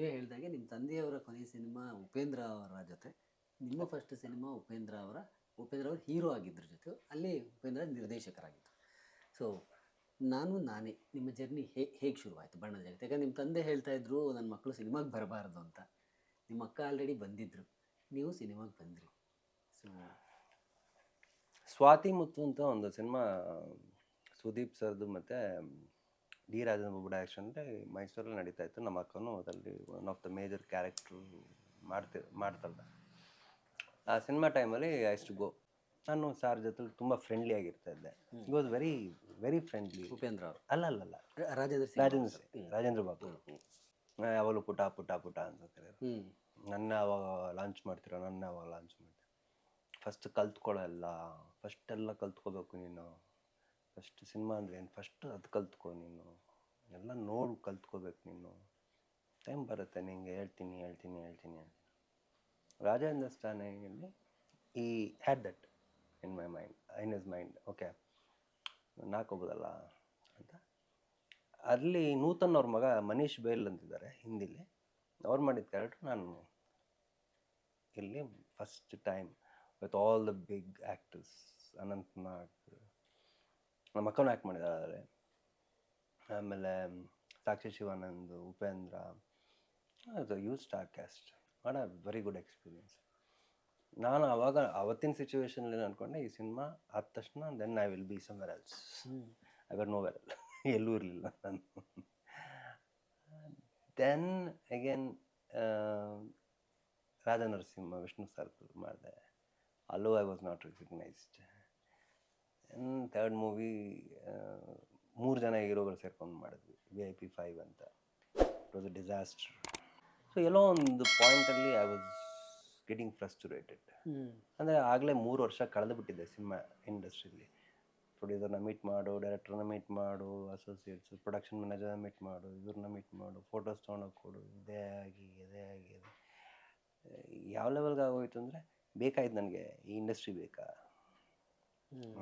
ನೀವೇ ಹೇಳಿದಾಗೆ ನಿಮ್ಮ ತಂದೆಯವರ ಕೊನೆಯ ಸಿನಿಮಾ ಉಪೇಂದ್ರ ಅವರ ಜೊತೆ, ನಿಮ್ಮ ಫಸ್ಟ್ ಸಿನಿಮಾ ಉಪೇಂದ್ರ ಅವರು ಹೀರೋ ಆಗಿದ್ರ ಜೊತೆ, ಅಲ್ಲಿ ಉಪೇಂದ್ರ ನಿರ್ದೇಶಕರಾಗಿದ್ದರು. ಸೊ ನಾನೇ ನಿಮ್ಮ ಜರ್ನಿ ಹೇಗೆ ಶುರುವಾಯಿತು ಬಣ್ಣದ ಜಗತ್ತು? ಯಾಕಂದ್ರೆ ನಿಮ್ಮ ತಂದೆ ಹೇಳ್ತಾ ಇದ್ರು ನನ್ನ ಮಕ್ಕಳು ಸಿನಿಮಾಗೆ ಬರಬಾರ್ದು ಅಂತ. ನಿಮ್ಮ ಅಕ್ಕ ಆಲ್ರೆಡಿ ಬಂದಿದ್ದರು, ನೀವು ಸಿನಿಮಾಗೆ ಬಂದ್ರಿ. ಸೊ ಸ್ವಾತಿ ಮುತ್ತು ಅಂತ ಒಂದು ಸಿನಿಮಾ ಸುದೀಪ್ ಸರ್ದು ಮತ್ತು ಡಿ ರಾಜೇಂದ್ರ ಬಾಬು ಡೈರೆಕ್ಷನ್ ಮೈಸೂರಲ್ಲಿ ನಡೀತಾ ಇತ್ತು. ನಮ್ಮ ಅಕ್ಕನೂ ಅದರಲ್ಲಿ one of the major character ಮಾಡ್ತಾಳೆ. ಆ ಸಿನಿಮಾ ಟೈಮಲ್ಲಿ ಐಸ್ ಟು ಗೋ. ನಾನು ಸಾರ್ ಜೊತೆ ತುಂಬ ಫ್ರೆಂಡ್ಲಿ ಆಗಿರ್ತಾ ಇದ್ದೆ. It was very very friendly. Upendra ಅವರು ಅಲ್ಲ ರಾಜೇಂದ್ರ ಬಾಬು. ಯಾವಾಗಲೂ ಪುಟ ಪುಟ ಪುಟ ಅಂತ ಕರೆಯೋರು. ನನ್ನ ಯಾವಾಗ ಲಾಂಚ್ ಮಾಡ್ತೀರೋ, ನನ್ನ ಯಾವಾಗ ಲಾಂಚ್ ಮಾಡ್ತೀರೋ, ಫಸ್ಟ್ ಕಲ್ತ್ಕೊಳ್ಳಲ್ಲ, ಫಸ್ಟೆಲ್ಲ ಕಲ್ತ್ಕೋಬೇಕು ನೀನು, ಫಸ್ಟ್ ಸಿನಿಮಾ ಅಂದರೆ ಏನು, ಫಸ್ಟ್ ಅದು ಕಲ್ತ್ಕೊ ನೀನು, ಎಲ್ಲ ನೋಡಿ ಕಲ್ತ್ಕೋಬೇಕು ನೀನು, ಟೈಮ್ ಬರುತ್ತೆ ನಿಂಗೆ, ಹೇಳ್ತೀನಿ. ರಾಜೇಂದ್ರ ಸ್ಥಾನೆಯಲ್ಲಿ ಈ had that in his mind, okay ನಾಕೋಬೋದಲ್ಲ ಅಂತ. ಅಲ್ಲಿ ನೂತನ್ ಅವ್ರ ಮಗ ಮನೀಶ್ ಬೇಲ್ ಅಂತಿದ್ದಾರೆ ಹಿಂದಿಲಿ, ಅವ್ರು ಮಾಡಿದ ಕ್ಯಾರೆಕ್ಟರ್ ನಾನು ಇಲ್ಲಿ first time with all the big actors. Anant Nag, ನಮ್ಮ ಅಕ್ಕನೂ ಆ್ಯಕ್ಟ್ ಮಾಡಿದ್ದಾರೆ. ಆಮೇಲೆ ಸಾಕ್ಷಿ ಶಿವಾನಂದ್, ಉಪೇಂದ್ರ, ಅದು huge star cast. What a very good experience. ನಾನು ಅವತ್ತಿನ ಸಿಚುವೇಶನಲ್ಲಿ ಅಂದ್ಕೊಂಡೆ, ಈ ಸಿನಿಮಾ ಆದ ತಕ್ಷಣ then I will be somewhere else. I were nowhere ಎಲ್, ಎಲ್ಲೂ ಇರಲಿಲ್ಲ ನಾನು. Then again Raja Narasimha Vishnu sir ಮಾಡಿದೆ. ಅಲ್ಲೂ I was not recognised. Third movie 3 ಜನ ಹೀರೋಗಳು ಸೇರ್ಕೊಂಡು ಮಾಡಿದ್ವಿ, VIP5 ಅಂತ. It was a disaster. So ಎಲ್ಲೋ ಒಂದು ಪಾಯಿಂಟಲ್ಲಿ ಐ ವಾಸ್ ಗೆಟಿಂಗ್ ಫ್ರಸ್ಟ್ರೇಟೆಡ್. ಅಂದರೆ ಆಗಲೇ 3 ವರ್ಷ ಕಳೆದು ಬಿಟ್ಟಿದ್ದೆ ಸಿನಿಮಾ ಇಂಡಸ್ಟ್ರಿಯಲ್ಲಿ. ಪ್ರೊಡ್ಯೂಸರ್ನ ಮೀಟ್ ಮಾಡು, ಡೈರೆಕ್ಟರ್ನ ಮೀಟ್ ಮಾಡು, ಅಸೋಸಿಯೇಟ್ಸ್, ಪ್ರೊಡಕ್ಷನ್ ಮ್ಯಾನೇಜರ್ನ ಮೀಟ್ ಮಾಡು, ಇವ್ರನ್ನ ಮೀಟ್ ಮಾಡು, ಫೋಟೋಸ್ ತೊಗೊಂಡೋಗಿ ಕೊಡು, ಇದೇ ಆಗಿ ಯಾವ ಲೆವೆಲ್ಗೆ ಆಗೋಯ್ತು ಅಂದರೆ, ಬೇಕಾಯ್ತು ನನಗೆ ಈ ಇಂಡಸ್ಟ್ರಿ ಬೇಕಾ.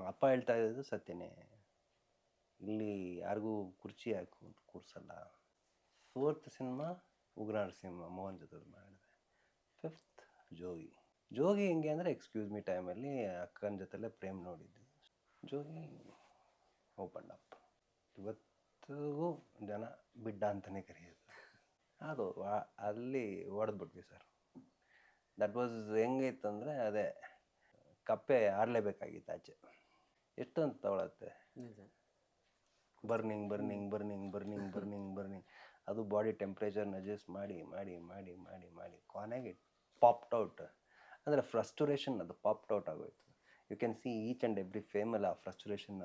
ಅಪ್ಪ ಹೇಳ್ತಾ ಇದ್ದು ಸತ್ಯನೇ, ಇಲ್ಲಿ ಯಾರಿಗೂ ಕುರ್ಚಿ ಹಾಕು ಅಂತ ಕೂರ್ಸಲ್ಲ. 4th ಸಿನಿಮಾ ಉಗ್ರ ನರಸಿಂಹ ಮೋಹನ್ ಜೊತೆ ಮಾಡಿದೆ. 5th ಜೋಗಿ ಹೆಂಗೆ ಅಂದರೆ, ಎಕ್ಸ್ಕ್ಯೂಸ್ ಮೀ ಟೈಮಲ್ಲಿ ಅಕ್ಕನ ಜೊತೆಲೇ ಪ್ರೇಮ್ ನೋಡಿದ್ದು. ಜೋಗಿ ಓಪನ್ ಅಪ್. ಇವತ್ತಿಗೂ ಜನ ಬಿಡ್ಡ ಅಂತಲೇ ಕರೆಯೋದು. ಅದು ಅಲ್ಲಿ ಹೊಡೆದ್ಬಿಟ್ವಿ ಸರ್. ದಟ್ ವಾಸ್ ಹೆಂಗಿತ್ತು ಅಂದರೆ, ಅದೇ ಕಪ್ಪೆ ಆರಲೇಬೇಕಾಗಿತ್ತು ಆಚೆ. ಎಷ್ಟು ಅಂತ ತಗೊಳತ್ತೆ, ಬರ್ನಿಂಗ್. ಅದು ಬಾಡಿ ಟೆಂಪ್ರೇಚರ್ನ ಅಡ್ಜಸ್ಟ್ ಮಾಡಿ ಕೊನೆಗೆ ಪಾಪ್ಡ್ ಔಟ್. ಅಂದರೆ ಫ್ರಸ್ಟ್ರೇಷನ್ ಅದು ಪಾಪ್ಡ್ ಔಟ್ ಆಗೋಯ್ತು. You can see each and every ಫೇಮಲ್ಲಿ ಆ ಫ್ರಸ್ಟ್ರೇಷನ್,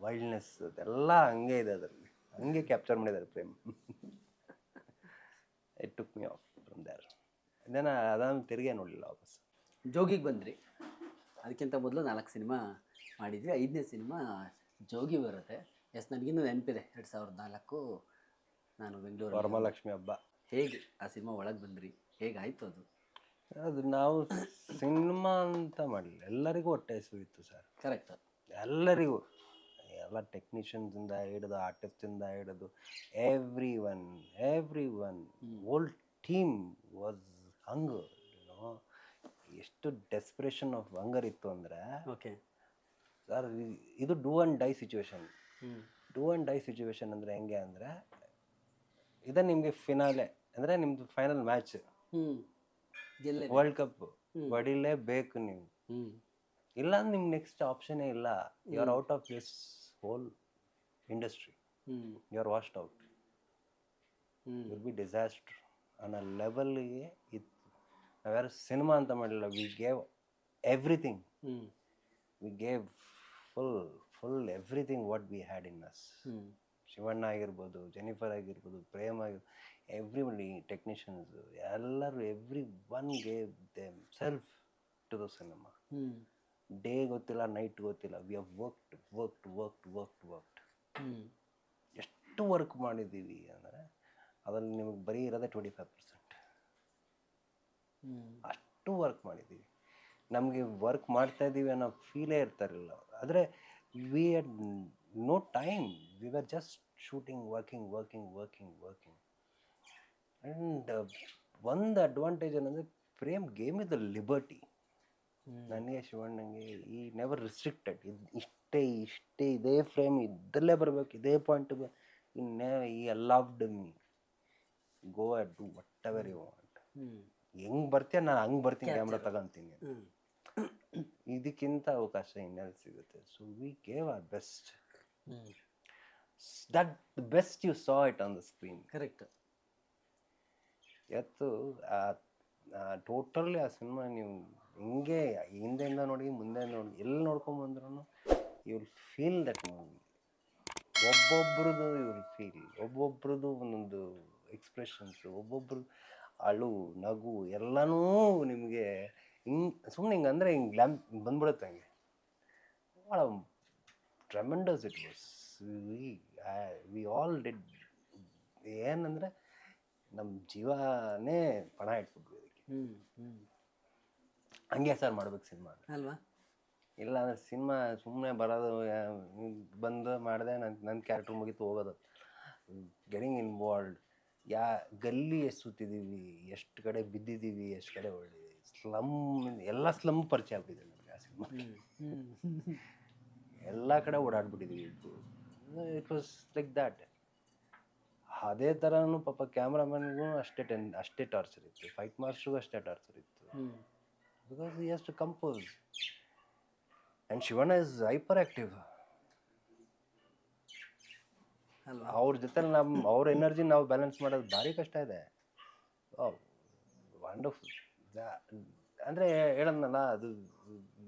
ವೈಲ್ಡ್ನೆಸ್ ಅದೆಲ್ಲ ಹಂಗೆ ಇದೆ ಅದರಲ್ಲಿ, ಹಂಗೆ ಕ್ಯಾಪ್ಚರ್ ಮಾಡಿದ್ದಾರೆ Prem. It took me off from there. ಇದನ್ನು ಅದಾದ ತಿರುಗೇ ನೋಡಲಿಲ್ಲ ವಾಪಸ್. ಜೋಗಿಗೆ ಬಂದ್ರಿ. ಅದಕ್ಕಿಂತ ಮೊದಲು 4 ಸಿನಿಮಾ ಮಾಡಿದ್ವಿ. 5ನೇ ಸಿನಿಮಾ ಜೋಗಿ ಬರುತ್ತೆ. ನನಗಿನ್ನೂ ನೆನಪಿದೆ, 2004 ನಾನು ಬೆಂಗಳೂರು ವರಮಹಾಲಕ್ಷ್ಮಿ ಹಬ್ಬ. ಹೇಗೆ ಆ ಸಿನಿಮಾ ಒಳಗೆ ಬಂದ್ರಿ, ಹೇಗಾಯಿತು ಅದು? ಅದು ನಾವು ಸಿನಿಮಾ ಅಂತ ಮಾಡಲಿಲ್ಲ, ಎಲ್ಲರಿಗೂ ಹೊಟ್ಟೆ ಹಸಿವಿತ್ತು ಸರ್. ಕರೆಕ್ಟ್. ಎಲ್ಲರಿಗೂ, ಎಲ್ಲ ಟೆಕ್ನಿಷಿಯನ್ಸಿಂದ ಹಿಡಿದು ಆರ್ಟಿಸ್ಟಿಂದ ಹಿಡಿದು every one whole team was hunger. ಎಷ್ಟು ಡೆಸ್ಪಿರೇಷನ್ ಆಫ್ ಹಂಗರ್ ಇತ್ತು ಅಂದರೆ, ಓಕೆ ಸರ್, ಇದು do and die situation. Do and die situation ಅಂದರೆ ಹೆಂಗೆ ಅಂದರೆ, ಇದೇ ನಿಮಗೆ ಫಿನಾಲೆ ಅಂದರೆ ನಿಮ್ಮದು ಫೈನಲ್ ಮ್ಯಾಚ್, ವರ್ಲ್ಡ್ ಕಪ್ ಹೊಡಿಲೇಬೇಕು ನೀವು. ಇಲ್ಲ ನಿಮ್ಗೆ ನೆಕ್ಸ್ಟ್ ಆಪ್ಷನೇ ಇಲ್ಲ. You are out of this whole industry. You are washed out. Will be disaster ಅನ್ನೋ ಲೆವೆಲ್ಗೆ ಇತ್ತು. ನಾವ್ಯಾರು ಸಿನಿಮಾ ಅಂತ ಮಾಡಲಿಲ್ಲ. We gave everything. V gave full everything what we had in us. Shivanna ಆಗಿರ್ಬೋದು, ಜೆನಿಫರ್ ಆಗಿರ್ಬೋದು, ಪ್ರೇಮ್ ಆಗಿರ್ಬೋದು, ಎವ್ರಿಬಡಿ, ಟೆಕ್ನಿಷಿಯನ್ಸ್ ಎಲ್ಲರೂ, every one gave themselves to the cinema. Day ಗೊತ್ತಿಲ್ಲ, ನೈಟ್ ಗೊತ್ತಿಲ್ಲ. We have worked. ಎಷ್ಟು ವರ್ಕ್ ಮಾಡಿದ್ದೀವಿ ಅಂದರೆ, ಅದರಲ್ಲಿ ನಿಮಗೆ ಬರೀ ಇರೋದೇ 25%. ಅಷ್ಟು ವರ್ಕ್ ಮಾಡಿದ್ದೀವಿ. ನಮಗೆ ವರ್ಕ್ ಮಾಡ್ತಾ ಇದ್ದೀವಿ ಅನ್ನೋ ಫೀಲೇ ಇರ್ತಾರಿಲ್ಲ. ಆದರೆ we had no time. We were just shooting, working. And ಒಂದು ಅಡ್ವಾಂಟೇಜ್ ಏನಂದರೆ Prem gave us the liberty. ನನಗೆ ಶಿವಣ್ಣಂಗೆ ಈ ನೆವರ್ ರಿಸ್ಟ್ರಿಕ್ಟೆಡ್, ಇದು ಇಷ್ಟೇ ಇದೇ ಫ್ರೇಮ್ ಇದ್ದಲ್ಲೇ ಬರಬೇಕು, ಇದೇ ಪಾಯಿಂಟ್ ಈ loved me go at do whatever you want, ಹೆಂಗೆ ಬರ್ತೀಯ ನಾನು ಹಂಗೆ ಬರ್ತೀನಿ, ಕ್ಯಾಮ್ರಾ ತಗೊಂತೀನಿ. ಇದಕ್ಕಿಂತ ಅವಕಾಶ ಇನ್ನೆಲ್ಲಿ ಸಿಗುತ್ತೆ? So we gave our best. That best you saw it on the screen. Correct. ಇವತ್ತು ಟೋಟಲಿ ಆ ಸಿನಿಮಾ ನೀವು ಹಿಂಗೆ ಹಿಂದೆಯಿಂದ ನೋಡಿ ಮುಂದೆ ನೋಡಿ ಎಲ್ಲಿ ನೋಡ್ಕೊಂಬಂದ್ರೂ you will feel that movie. ಒಬ್ಬೊಬ್ರದ್ದು ಯು ವಿಲ್ ಫೀಲ್, ಒಬ್ಬೊಬ್ರದ್ದು ಒಂದೊಂದು ಎಕ್ಸ್ಪ್ರೆಷನ್ಸು, ಒಬ್ಬೊಬ್ರು ಅಳು ನಗು ಎಲ್ಲನೂ ನಿಮಗೆ ಸುಮ್ಮನೆ ಹಿಂಗೆ ಅಂದರೆ ಹಿಂಗೆ ಬಂದ್ಬಿಡುತ್ತೆ ಹಂಗೆ. ಭಾಳ tremendous it was. We all did. ಏನಂದರೆ ನಮ್ಮ ಜೀವನೇ ಪಣ ಇಟ್ಬಿಟ್ವಿ ಅದಕ್ಕೆ. ಹಂಗೆ ಸರ್ ಮಾಡ್ಬೇಕು ಸಿನಿಮಾ ಅಲ್ವಾ? ಇಲ್ಲ ಅಂದರೆ ಸಿನಿಮಾ ಸುಮ್ಮನೆ ಬರೋದು, ಬಂದು ಮಾಡಿದೆ ನನ್ನ ಕ್ಯಾರೆಕ್ಟರ್ ಮುಗಿತು ಹೋಗೋದು. ಗೆಟಿಂಗ್ ಇನ್ವಾಲ್ವ್ಡ್, ಗಲ್ಲಿ ಎಷ್ಟು ಸುತ್ತಿದ್ದೀವಿ, ಎಷ್ಟು ಕಡೆ ಬಿದ್ದಿದ್ದೀವಿ, ಎಷ್ಟು ಕಡೆ ಹೊಡೆದಿದ್ದೀವಿ, ಸ್ಲಮ್ ಎಲ್ಲ ಸ್ಲಮ್ ಪರಿಚಯ ಆಗ್ಬಿಟ್ಟಿದೆ ನನಗೆ ಆ ಸಿನಿಮಾ. ಎಲ್ಲ ಕಡೆ ಓಡಾಡ್ಬಿಟ್ಟಿದ್ದೀವಿ. It was like that. ಅದೇ ಥರನೂ ಪಾಪ ಕ್ಯಾಮ್ರಾಮನ್ಗೂ ಅಷ್ಟೇ ಟಾರ್ಚರ್ ಇತ್ತು, ಫೈಟ್ ಮಾಸ್ಟ್ರಿಗೂ ಅಷ್ಟೇ ಟಾರ್ಚರ್ ಇತ್ತು. Because he has to compose. And Shivanna is hyperactive. ಅವ್ರ ಜೊತೆ ಅವ್ರ ಎನರ್ಜಿ ನಾವು ಬ್ಯಾಲೆನ್ಸ್ ಮಾಡೋದು ಭಾರಿ ಕಷ್ಟ ಇದೆ. ವಂಡರ್ಫುಲ್. ಅಂದರೆ ಹೇಳೋದ್ನಲ್ಲ, ಅದು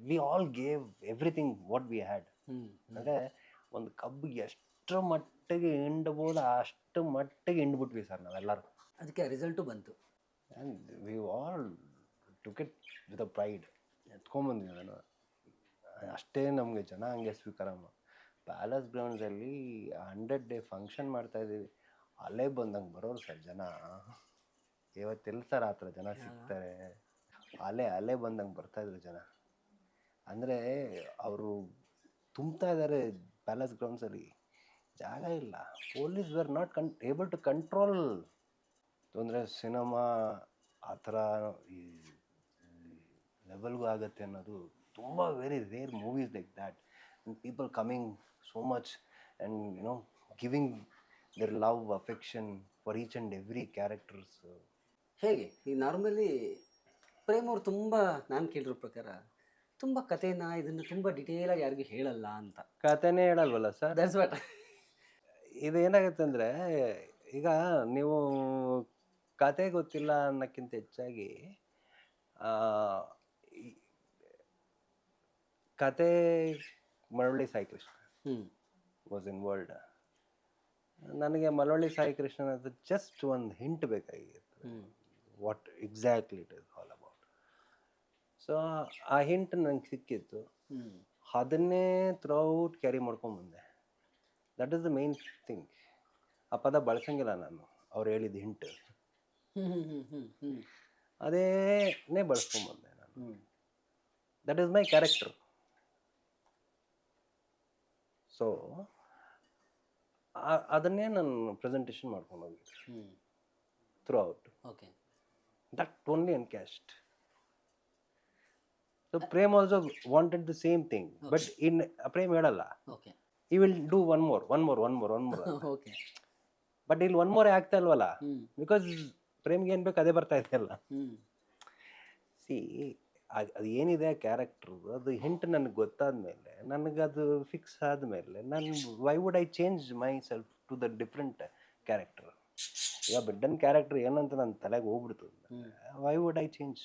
we all gave everything what we had. ಅಂದರೆ ಒಂದು ಕಬ್ಬು ಎಷ್ಟರ ಮಟ್ಟಿಗೆ ಹಿಂಡ್ಬೋದು ಅಷ್ಟು ಮಟ್ಟಿಗೆ ಹಿಂಡ್ಬಿಟ್ವಿ ಸರ್ ನಾವೆಲ್ಲರೂ. ಅದಕ್ಕೆ ರಿಸಲ್ಟು ಬಂತು. And we all took it with a pride. ಎತ್ಕೊಂಬಂದ್ವಿ ನಾನು ಅಷ್ಟೇ. ನಮಗೆ ಜನ ಹಂಗೆ ಸ್ವೀಕಾರ ಪ್ಯಾಲೇಸ್ ಗ್ರೌಂಡ್ಸಲ್ಲಿ 100 ಡೇ ಫಂಕ್ಷನ್ ಮಾಡ್ತಾಯಿದ್ದೀವಿ, ಅಲ್ಲೇ ಬಂದಂಗೆ ಬರೋರು ಸರ್ ಜನ. ಇವತ್ತೆಲ್ಲ ಸರ್ ಆ ಥರ ಜನ ಸಿಗ್ತಾರೆ? ಅಲ್ಲೇ ಬಂದಂಗೆ ಬರ್ತಾಯಿದ್ರು ಜನ. ಅಂದರೆ ಅವರು ತುಂಬ್ತಾ ಇದ್ದಾರೆ ಪ್ಯಾಲೇಸ್ ಗ್ರೌಂಡ್ಸಲ್ಲಿ, ಜಾಗ ಇಲ್ಲ. Police were not able to control. ತೊಂದರೆ ಸಿನಿಮಾ ಆ ಥರ ಈ ಲೆವೆಲ್ಗೂ ಆಗುತ್ತೆ ಅನ್ನೋದು ತುಂಬ very rare movies like that. And people coming so much and you know giving their love affection for each and every characters. ಹೇಗೆ ಈ ನಾರ್ಮಲಿ ಪ್ರೇಮ್ ಅವ್ರು ತುಂಬ, ನಾನು ಕೇಳಿರೋ ಪ್ರಕಾರ ತುಂಬ ಕಥೆನ ಇದನ್ನು ತುಂಬ ಡಿಟೇಲಾಗಿ ಯಾರಿಗೂ ಹೇಳಲ್ಲ ಅಂತ. ಕಥೆನೇ ಹೇಳಲ್ವಲ್ಲ ಸರ್? That's what. ಇದು ಏನಾಗುತ್ತೆ ಅಂದರೆ, ಈಗ ನೀವು ಕತೆ ಗೊತ್ತಿಲ್ಲ ಅನ್ನೋಕ್ಕಿಂತ ಹೆಚ್ಚಾಗಿ ಕತೆ ಮಳವಳ್ಳಿ ಸಾಯಿ ಕೃಷ್ಣ ವಾಸ್ ಇನ್ವಾಲ್ವ್ಡ್. ನನಗೆ ಮಳವಳ್ಳಿ ಸಾಯಿ ಕೃಷ್ಣನ ಅದು ಜಸ್ಟ್ ಒಂದು ಹಿಂಟ್ ಬೇಕಾಗಿತ್ತು, what exactly it is all about. So ಆ ಹಿಂಟ್ ನಂಗೆ ಸಿಕ್ಕಿತ್ತು, ಅದನ್ನೇ ಥ್ರೂಔಟ್ ಕ್ಯಾರಿ ಮಾಡ್ಕೊಂಬಂದೆ. That is the main thing. ಆ ಪದ ಬಳಸಂಗಿಲ್ಲ ನಾನು, ಅವ್ರು ಹೇಳಿದ ಹಿಂಟ್ ಅದೇನೇ ಬಳಸ್ಕೊಂಬಂದೆ ನಾನು. That is my character. So ಅದನ್ನೇ ನಾನು ಪ್ರೆಸೆಂಟೇಷನ್ ಮಾಡ್ಕೊಂಡು ಹೋಗಿದ್ದೆ through out. Okay. That only ಎನ್ಕ್ಯಾಶ್ಡ್. So Prem also wanted the same thing, but in Prem ಹೇಳಲ್ಲ. ಓಕೆ. ಈ will do one more. Okay. But ಇಲ್ಲಿ ಒನ್ ಮೋರ್ ಆಗ್ತಾ ಇಲ್ವಲ್ಲ, ಬಿಕಾಸ್ ಪ್ರೇಮ್ಗೆ ಏನು ಬೇಕು ಅದೇ ಬರ್ತಾ ಇದೆಯಲ್ಲ. ಸಿ ಅದು ಏನಿದೆ ಕ್ಯಾರೆಕ್ಟ್ರು, ಅದು ಹಿಂಟ್ ನನಗೆ ಗೊತ್ತಾದ್ಮೇಲೆ, ನನಗದು ಫಿಕ್ಸ್ ಆದಮೇಲೆ, ನಾನು why would I change myself to the different character? ಈಗ ಬಿಡ್ಡನ್ ಕ್ಯಾರೆಕ್ಟರ್ ಏನಂತ ನನ್ನ ತಲೆಗೆ ಹೋಗ್ಬಿಡ್ತು, why would I change?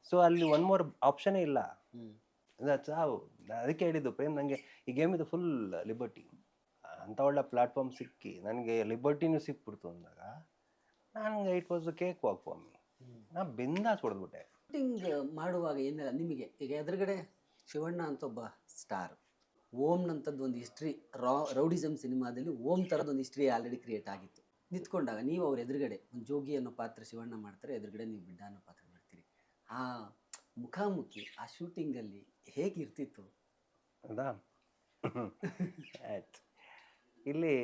So ಅಲ್ಲಿ ಒನ್ ಮೋರ್ ಆಪ್ಷನೇ ಇಲ್ಲ. ಅದಕ್ಕೆ ಹೇಳಿದ್ದು ಪ್ರೇಮ್ ನನಗೆ ಈ ಗೇಮ್ ಇದು ಫುಲ್ ಲಿಬರ್ಟಿ ಅಂತ ಒಳ್ಳೆ ಪ್ಲಾಟ್ಫಾರ್ಮ್ ಸಿಕ್ಕಿ ನನಗೆ ಲಿಬರ್ಟಿನೂ ಸಿಕ್ಬಿಡ್ತು ಅಂದಾಗ ನನಗೆ it was a cake walk for me. ನಾ ಬಿಂದಾಸ್ ಹೊಡೆದ್ಬಿಟ್ಟೆ. ಶೂಟಿಂಗ್ ಮಾಡುವಾಗ ಏನಿಲ್ಲ ನಿಮಗೆ, ಈಗ ಎದುರುಗಡೆ ಶಿವಣ್ಣ ಅಂತ ಒಬ್ಬ ಸ್ಟಾರ್, ಓಮ್ನಂಥದ್ದು ಒಂದು ಹಿಸ್ಟ್ರಿ, ರೌಡಿಸಮ್ ಸಿನಿಮಾದಲ್ಲಿ ಓಮ್ ಥರದ್ದು ಒಂದು ಹಿಸ್ಟ್ರಿ ಆಲ್ರೆಡಿ ಕ್ರಿಯೇಟ್ ಆಗಿತ್ತು. ನಿಂತ್ಕೊಂಡಾಗ ನೀವು ಅವ್ರ ಎದುರುಗಡೆ ಒಂದು ಜೋಗಿ ಅನ್ನೋ ಪಾತ್ರ ಶಿವಣ್ಣ ಮಾಡ್ತಾರೆ, ಎದುರುಗಡೆ ನೀವು ಬಿಡ್ಡ ಅನ್ನೋ ಪಾತ್ರ ಮಾಡ್ತೀರಿ. ಆ ಮುಖಾಮುಖಿ ಆ ಶೂಟಿಂಗಲ್ಲಿ ಹೇಗಿರ್ತಿತ್ತು? ಹೌದಾ? ಆಯ್ತು. ಇಲ್ಲಿ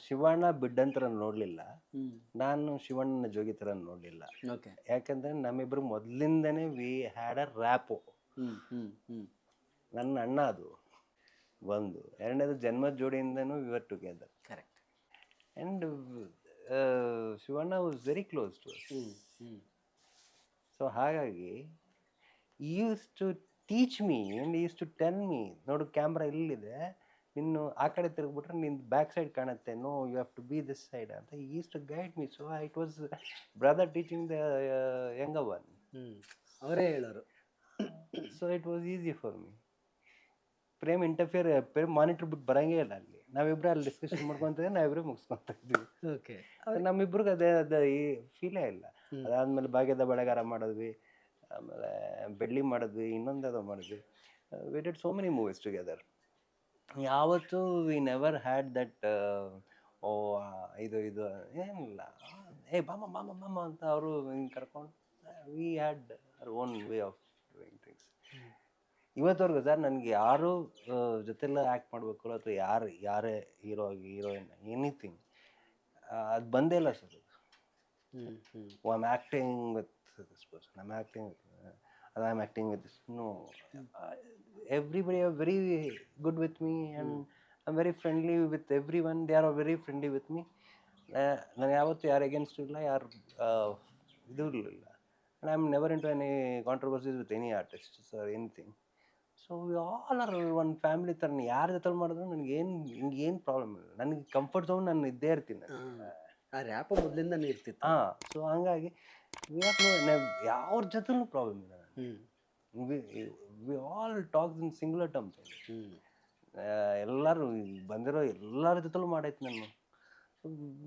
ಶಿವಣ್ಣ ಬಿಡ್ಡಂತರ ನೋಡಲಿಲ್ಲ, ಹ್ಮ್ ನಾನು ಶಿವಣ್ಣನ ಜೋಗಿ ಥರ ನೋಡಲಿಲ್ಲ. ಓಕೆ ಯಾಕಂದರೆ ನಮ್ಮಿಬ್ಬರು ಮೊದಲಿಂದನೇ ವಿ ಹ್ಯಾಡ್ ಅ ರ್ಯಾಪು. ಹ್ಮ್ ಹ್ಮ್ ಹ್ಮ್ ನನ್ನ ಅಣ್ಣ ಅದು ಒಂದು. ಎರಡನೇದು ಜನ್ಮದ ಜೋಡಿಯಿಂದನೂ we are together. Correct. And Shivanna was very close to us. Hmm hmm so ಹಾಗಾಗಿ used to teach me and used to tell me, ನೋಡು ಕ್ಯಾಮ್ರಾ ಇಲ್ಲಿದೆ, ನಿನ್ನು ಆ ಕಡೆ ತಿರುಗ್ಬಿಟ್ರೆ ನಿನ್ನ ಬ್ಯಾಕ್ ಸೈಡ್ ಕಾಣುತ್ತೆ, no you have to be this side ಅಂತ used to guide me. So it was brother teaching the younger one. ಅವರೇ ಹೇಳೋರು. So it was easy for me. Prem Prem monitor ಬಿಟ್ಟು ಬರೋಂಗೇ ಇಲ್ಲ ಅಲ್ಲಿ. ನಾವಿಬ್ಬರು ಅಲ್ಲಿ ಡಿಸ್ಕಷನ್ ಮಾಡ್ಕೊತಿದ್ವಿ, ನಾವಿಬ್ಬರು ಮುಗಿಸ್ಕೊತಾ ಇದ್ವಿ. ಓಕೆ. ನಮ್ಮಿಬ್ರಿಗೆ ಅದು ಈ ಫೀಲೇ ಇಲ್ಲ. ಅದಾದಮೇಲೆ ಭಾಗ್ಯದ ಬೆಳೆಗಾರ ಮಾಡಿದ್ವಿ, ಆಮೇಲೆ ಬೆಳ್ಳಿ ಮಾಡಿದ್ವಿ, ಇನ್ನೊಂದು ಮಾಡಿದ್ವಿ. We did so many movies together. ಯಾವತ್ತೂ ವಿ ನೆವರ್ ಹ್ಯಾಡ್ ದಟ್ ಓ ಇದು ಏನಿಲ್ಲ, ಏ ಬಾಮ ಅಂತ ಅವರು ಹಿಂಗೆ ಕರ್ಕೊಂಡು, we had our own way of doing things. ಇವತ್ತವರೆಗೂ ಸರ್ ನನಗೆ ಯಾರು ಜೊತೆಲ್ಲ ಆ್ಯಕ್ಟ್ ಮಾಡಬೇಕು ಅಥವಾ ಯಾರೇ ಹೀರೋ ಆಗಿ ಹೀರೋಯಿನ್ ಎನಿಥಿಂಗ್ ಅದು ಬಂದೇ ಇಲ್ಲ sir. I am acting with this person, I am acting with this. No, everybody are very good with me and I'm very friendly with everyone. They are very friendly with me. ನಾನು ಯಾವತ್ತೂ ಯಾರು against ಇಲ್ಲ, ಯಾರು ಇದು ಇರಲಿಲ್ಲ. and I'm never into any controversies with any artists or anything. So we all are one family ಥರ. ಯಾರ ಜೊತೆ ಮಾಡಿದ್ರು ನನಗೇನು ಪ್ರಾಬ್ಲಮ್ ಇಲ್ಲ. ನನಗೆ ಕಂಫರ್ಟ್ ಝೋನ್ ನಾನು ಇದ್ದೇ ಇರ್ತೀನಿ. ಆ ರ್ಯಾಪ ಮೊದಲಿಂದ ಇರ್ತಿತ್ತು. ಹಾಂ, ಸೊ ಹಂಗಾಗಿ ಯಾವ್ರ ಜೊತೆನೂ ಪ್ರಾಬ್ಲಮ್ ಇಲ್ಲ. We all talks in singular terms. ಎಲ್ಲರೂ ಬಂದಿರೋ ಎಲ್ಲರ ಜೊತೆಲೂ ಮಾಡೈತೆ ನಾನು.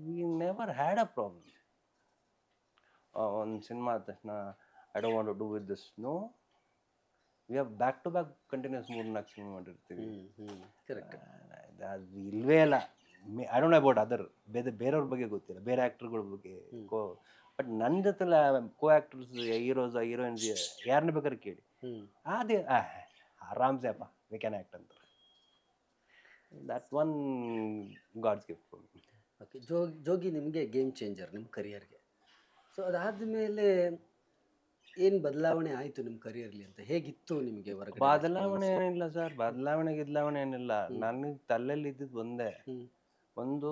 We never had a problem. ಒಂದು ಸಿನಿಮಾ ಆದ ತಕ್ಷಣ I don't want to do with this. No, we have back to back continues 3-4 cinema ಮಾಡಿರ್ತೀವಿ. ಕರೆಕ್ಟ್. ಅದು ಇಲ್ವೇ ಇಲ್ಲ. I don't know about other, ಬೇರೆಯವ್ರ ಬಗ್ಗೆ ಗೊತ್ತಿಲ್ಲ, ಬೇರೆ ಆ್ಯಕ್ಟರ್ಗಳ ಬಗ್ಗೆ. ಬಟ್ ನನ್ನ ಜೊತೆಲ್ಲ ಕೋ ಆ್ಯಕ್ಟರ್ಸ್, ಹೀರೋಸ್, ಹೀರೋಯಿನ್ಸ್ ಯಾರನ್ನ ಬೇಕಾದ್ರೆ ಕೇಳಿ, ಅದೇ ಆರಾಮ್ಸೆ ಅಪ್ಪ ವಿ ಕ್ಯಾನ್ ಆ್ಯಕ್ಟ್ ಅಂತಾರೆ. That one god's gift for me. Okay. Jogi ನಿಮಗೆ ಗೇಮ್ ಚೇಂಜರ್ ನಿಮ್ಮ ಕರಿಯರ್ಗೆ. ಸೊ ಅದಾದಮೇಲೆ ಏನು ಬದಲಾವಣೆ ಆಯಿತು ನಿಮ್ಮ ಕರಿಯರ್ಲಿ ಅಂತ? ಹೇಗಿತ್ತು ನಿಮಗೆ ಹೊರಗಡೆ? ಬದಲಾವಣೆ ಏನಿಲ್ಲ ಸರ್, ಬದಲಾವಣೆ ಏನಿಲ್ಲ. ನನಗೆ ತಲೆಯಲ್ಲಿ ಇದ್ದಿದ್ದು ಒಂದೇ, ಒಂದು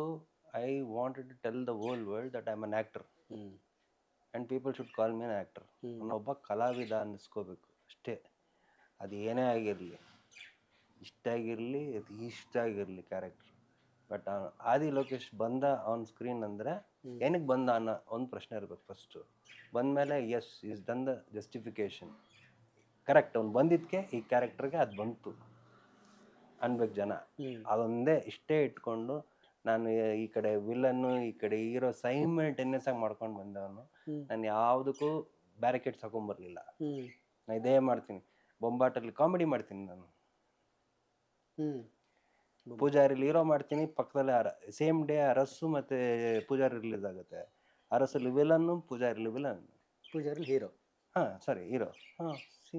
I wanted to tell the whole world that I am an actor and people should call me an actor. ನಾನೊಬ್ಬ ಕಲಾವಿದ ಅನ್ನಿಸ್ಕೋಬೇಕು ಅಷ್ಟೇ. ಅದು ಏನೇ ಆಗಿರಲಿ, ಇಷ್ಟ ಆಗಿರಲಿ ಕ್ಯಾರೆಕ್ಟರ್. ಬಟ್ ಆದಿ ಲೋಕೇಶ್ ಬಂದ ಆನ್ ಸ್ಕ್ರೀನ್ ಅಂದರೆ ಏನಕ್ಕೆ ಬಂದ ಅನ್ನೋ ಒಂದು ಪ್ರಶ್ನೆ ಇರಬೇಕು ಫಸ್ಟು. ಬಂದಮೇಲೆ yes is done the justification, correct, ಅವ್ನು ಬಂದಿದ್ದಕ್ಕೆ ಈ ಕ್ಯಾರೆಕ್ಟರ್ಗೆ ಅದು ಬಂತು ಅನ್ಬೇಕು ಜನ. ಅದೊಂದೇ ಇಷ್ಟೇ ಇಟ್ಕೊಂಡು ನಾನು ಈ ಕಡೆ ವಿಲನ್ನು, ಈ ಕಡೆ ಹೀರೋ ಸೈಮಲ್ಟೇನಿಯಸ್ ಆಗಿ ಮಾಡ್ಕೊಂಡು ಬಂದವನು. ನಾನು ಯಾವುದಕ್ಕೂ ಬ್ಯಾರಿಕೇಡ್ಸ್ ಹಾಕೊಂಬರ್ಲಿಲ್ಲ. ನಾನು ಇದೇ ಮಾಡ್ತೀನಿ. ಬೊಂಬಾಟಲ್ಲಿ ಕಾಮಿಡಿ ಮಾಡ್ತೀನಿ ನಾನು, ಪೂಜಾರಿಲಿ ಹೀರೋ ಮಾಡ್ತೀನಿ, ಪಕ್ಕದಲ್ಲೇ ಸೇಮ್ ಡೇ ಅರಸು ಮತ್ತು ಪೂಜಾರಿ ರಿಲೀಸ್ ಆಗುತ್ತೆ. ಅರಸಲ್ಲಿ ವಿಲನ್ನು, ಪೂಜಾರಿಲಿ ವಿಲನ್, ಪೂಜಾರಿ ಹೀರೋ. ಹಾಂ ಸಾರಿ ಹೀರೋ. ಹಾಂ, C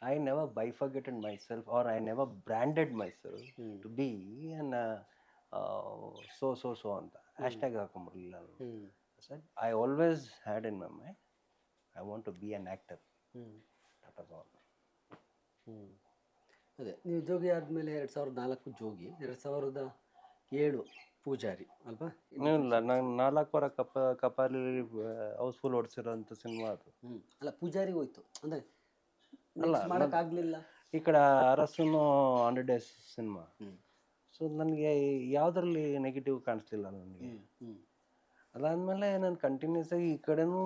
I never bifurcated myself or I never branded myself to be an so ಅಂತ ಹ್ಯಾಶ್ಟ್ಯಾಗ್ ಹಾಕೊಂಬರ್ಲಿಲ್ಲ ನಾನು. I always had in my mind I want to be an actor. That was all. ಅದೇ ನೀವು ಜೋಗಿ ಆದಮೇಲೆ 2004 ಜೋಗಿ, 2007 ಪೂಜಾರಿ ಅಲ್ವಾ? ಇಲ್ಲ, ನಾನು 4 ವಾರ ಕಪಾಲಿ ಹೌಸ್ಫುಲ್ ಓಡಿಸಿರೋಂಥ ಸಿನಿಮಾ ಅದು. ಅಲ್ಲ, ಪೂಜಾರಿ ಹೋಯ್ತು ಅಂದರೆ ಮಾಡೋಕ್ಕಾಗಲಿಲ್ಲ. ಈ ಕಡೆ ಅರಸುನು 100 days ಸಿನಿಮಾ. ಸೊ ನನಗೆ ಯಾವುದರಲ್ಲಿ ನೆಗೆಟಿವ್ ಕಾಣಿಸ್ಲಿಲ್ಲ ನನಗೆ. ಅದಾದಮೇಲೆ ನಾನು ಕಂಟಿನ್ಯೂಸ್ ಆಗಿ ಈ ಕಡೆನೂ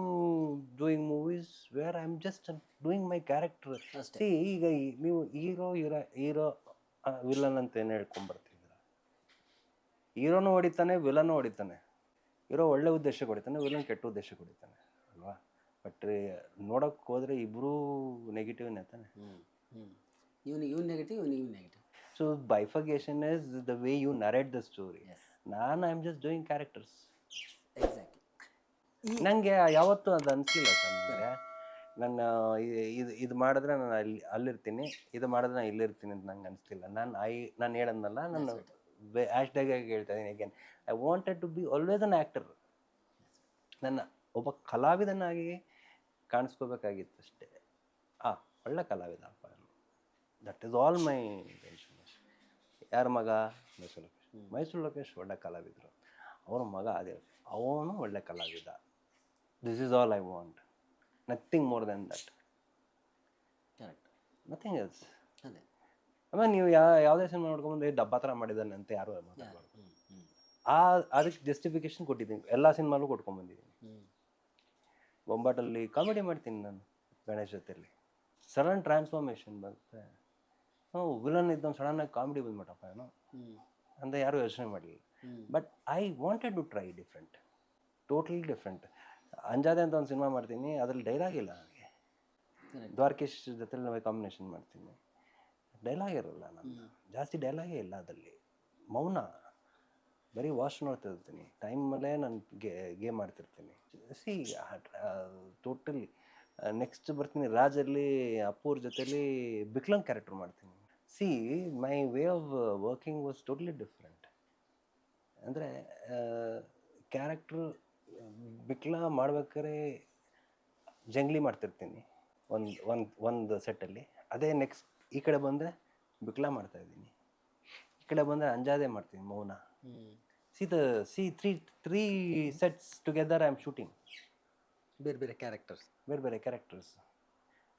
doing movies where I am just doing my character. C, ಈಗ ನೀವು ಹೀರೋ ವಿಲನ್ ಅಂತ ಏನು ಹೇಳ್ಕೊಂಬರ್ತಿದ್ದೀರ? ಹೀರೋನು ಹೊಡಿತಾನೆ, ವಿಲನ್ನು ಹೊಡಿತಾನೆ. ಹೀರೋ ಒಳ್ಳೆ ಉದ್ದೇಶಕ್ಕೆ ಹೊಡಿತಾನೆ, ವಿಲನ್ ಕೆಟ್ಟ ಉದ್ದೇಶಕ್ಕೆ ಹೊಡಿತಾನೆ ಅಲ್ವಾ? ಬಟ್ ನೋಡೋಕ್ಕೆ ಹೋದರೆ ಇಬ್ಬರೂ ನೆಗೆಟಿವ್ನೇ ತಾನೆ. ಇವನು ನೆಗೆಟಿವ್, ಇವನು negative. So bifurcation is the way you narrate the story. ನಾನು I am just doing characters. Exactly. ನನಗೆ ಯಾವತ್ತೂ ಅದು ಅನಿಸ್ಲಿಲ್ಲ ಸರ್. ನನಗೆ ಇದು ಮಾಡಿದ್ರೆ ನಾನು ಅಲ್ಲಿರ್ತೀನಿ, ಇದು ಮಾಡಿದ್ರೆ ನಾನು ಇಲ್ಲಿರ್ತೀನಿ ಅಂತ ನಂಗೆ ಅನಿಸ್ಲಿಲ್ಲ. ನಾನು ಹೇಳದ್ನಲ್ಲ, ನಾನು ಹ್ಯಾಶ್ಟ್ಯಾಗಾಗಿ ಹೇಳ್ತಾ ಇದ್ದೀನಿ again, I wanted to be always an actor. ನನ್ನ ಒಬ್ಬ ಕಲಾವಿದನಾಗಿ ಕಾಣಿಸ್ಕೋಬೇಕಾಗಿತ್ತು ಅಷ್ಟೇ. ಒಳ್ಳೆ ಕಲಾವಿದ ಅಪ್ಪ, that is all my intention. ಯಾರ ಮಗ? ಮೈಸೂರು ಲೋಕೇಶ್. ಮೈಸೂರು ಲೋಕೇಶ್ ಒಳ್ಳೆ ಕಲಾವಿದರು, ಅವನ ಮಗ ಆದಿಲ್, ಅವನು ಒಳ್ಳೆ ಕಲಾವಿದ. This is all I want, nothing more than that, correct, nothing else. ಅದೇ ಆಮೇಲೆ ನೀವು ಯಾವುದೇ ಸಿನಿಮಾ ನೋಡ್ಕೊಂಬಂದು ಡಬ್ಬ ಥರ ಮಾಡಿದ್ದಾನೆ ಅಂತ ಯಾರು ಮಾತಾಡಬಾರ್ದು. ಅದಕ್ಕೆ ಜಸ್ಟಿಫಿಕೇಶನ್ ಕೊಟ್ಟಿದ್ದೀನಿ, ಎಲ್ಲ ಸಿನಿಮಾಲು ಕೊಟ್ಕೊಂಡ್ಬಂದಿದ್ದೀನಿ. ಬೊಂಬಾಟಲ್ಲಿ ಕಾಮಿಡಿ ಮಾಡ್ತೀನಿ ನಾನು ಗಣೇಶ್ ಜೊತೆಯಲ್ಲಿ, ಸಡನ್ ಟ್ರಾನ್ಸ್ಫಾರ್ಮೇಷನ್ ಬರುತ್ತೆ. ವಿಲನ್ ಇದ್ದೊಂದು ಸಡನ್ನಾಗಿ ಕಾಮಿಡಿ ಬಂದ್ಬಿಟ್ಟಪ್ಪ ಏನೋ ಅಂತ ಯಾರೂ ಯೋಚನೆ ಮಾಡಲಿಲ್ಲ. But I wanted to try different, totally different. ಅಂಜಾದೆ ಅಂತ ಒಂದು ಸಿನಿಮಾ ಮಾಡ್ತೀನಿ, ಅದ್ರಲ್ಲಿ ಡೈಲಾಗ್ ಇಲ್ಲ ನನಗೆ. ದ್ವಾರಕೀಶ್ ಜೊತೆಲಿ ನಾವು ಕಾಂಬಿನೇಷನ್ ಮಾಡ್ತೀನಿ, ಡೈಲಾಗ್ ಇರೋಲ್ಲ, ನಾನು ಜಾಸ್ತಿ ಡೈಲಾಗೇ ಇಲ್ಲ ಅದರಲ್ಲಿ. ಮೌನ, ಬರೀ ವಾಶ್ ನೋಡ್ತಿರ್ತೀನಿ, ಟೈಮಲ್ಲೇ ನಾನು ಗೇಮ್ ಮಾಡ್ತಿರ್ತೀನಿ. ಸಿ ಟೋಟಲಿ ನೆಕ್ಸ್ಟ್ ಬರ್ತೀನಿ ರಾಜಲ್ಲಿ ಅಪ್ಪೂರ್ ಜೊತೆಲಿ ಬಿಕ್ಲಂಗ್ ಕ್ಯಾರೆಕ್ಟರ್ ಮಾಡ್ತೀನಿ. See my way of working was totally different. ಅಂದರೆ ಕ್ಯಾರೆಕ್ಟ್ರು ಬಿಕ್ಲ ಮಾಡ್ಬೇಕಾದ್ರೆ ಜಂಗ್ಲಿ ಮಾಡ್ತಿರ್ತೀನಿ ಒಂದು ಸೆಟ್ಟಲ್ಲಿ, ಅದೇ ನೆಕ್ಸ್ಟ್ ಈ ಕಡೆ ಬಂದರೆ ಬಿಕ್ಲ ಮಾಡ್ತಾಯಿದ್ದೀನಿ, ಈ ಕಡೆ ಬಂದರೆ ಅಂಜಾದೆ ಮಾಡ್ತೀನಿ, ಮೌನ. C three sets together I am shooting ಬೇರೆ ಬೇರೆ ಕ್ಯಾರೆಕ್ಟರ್ಸ್.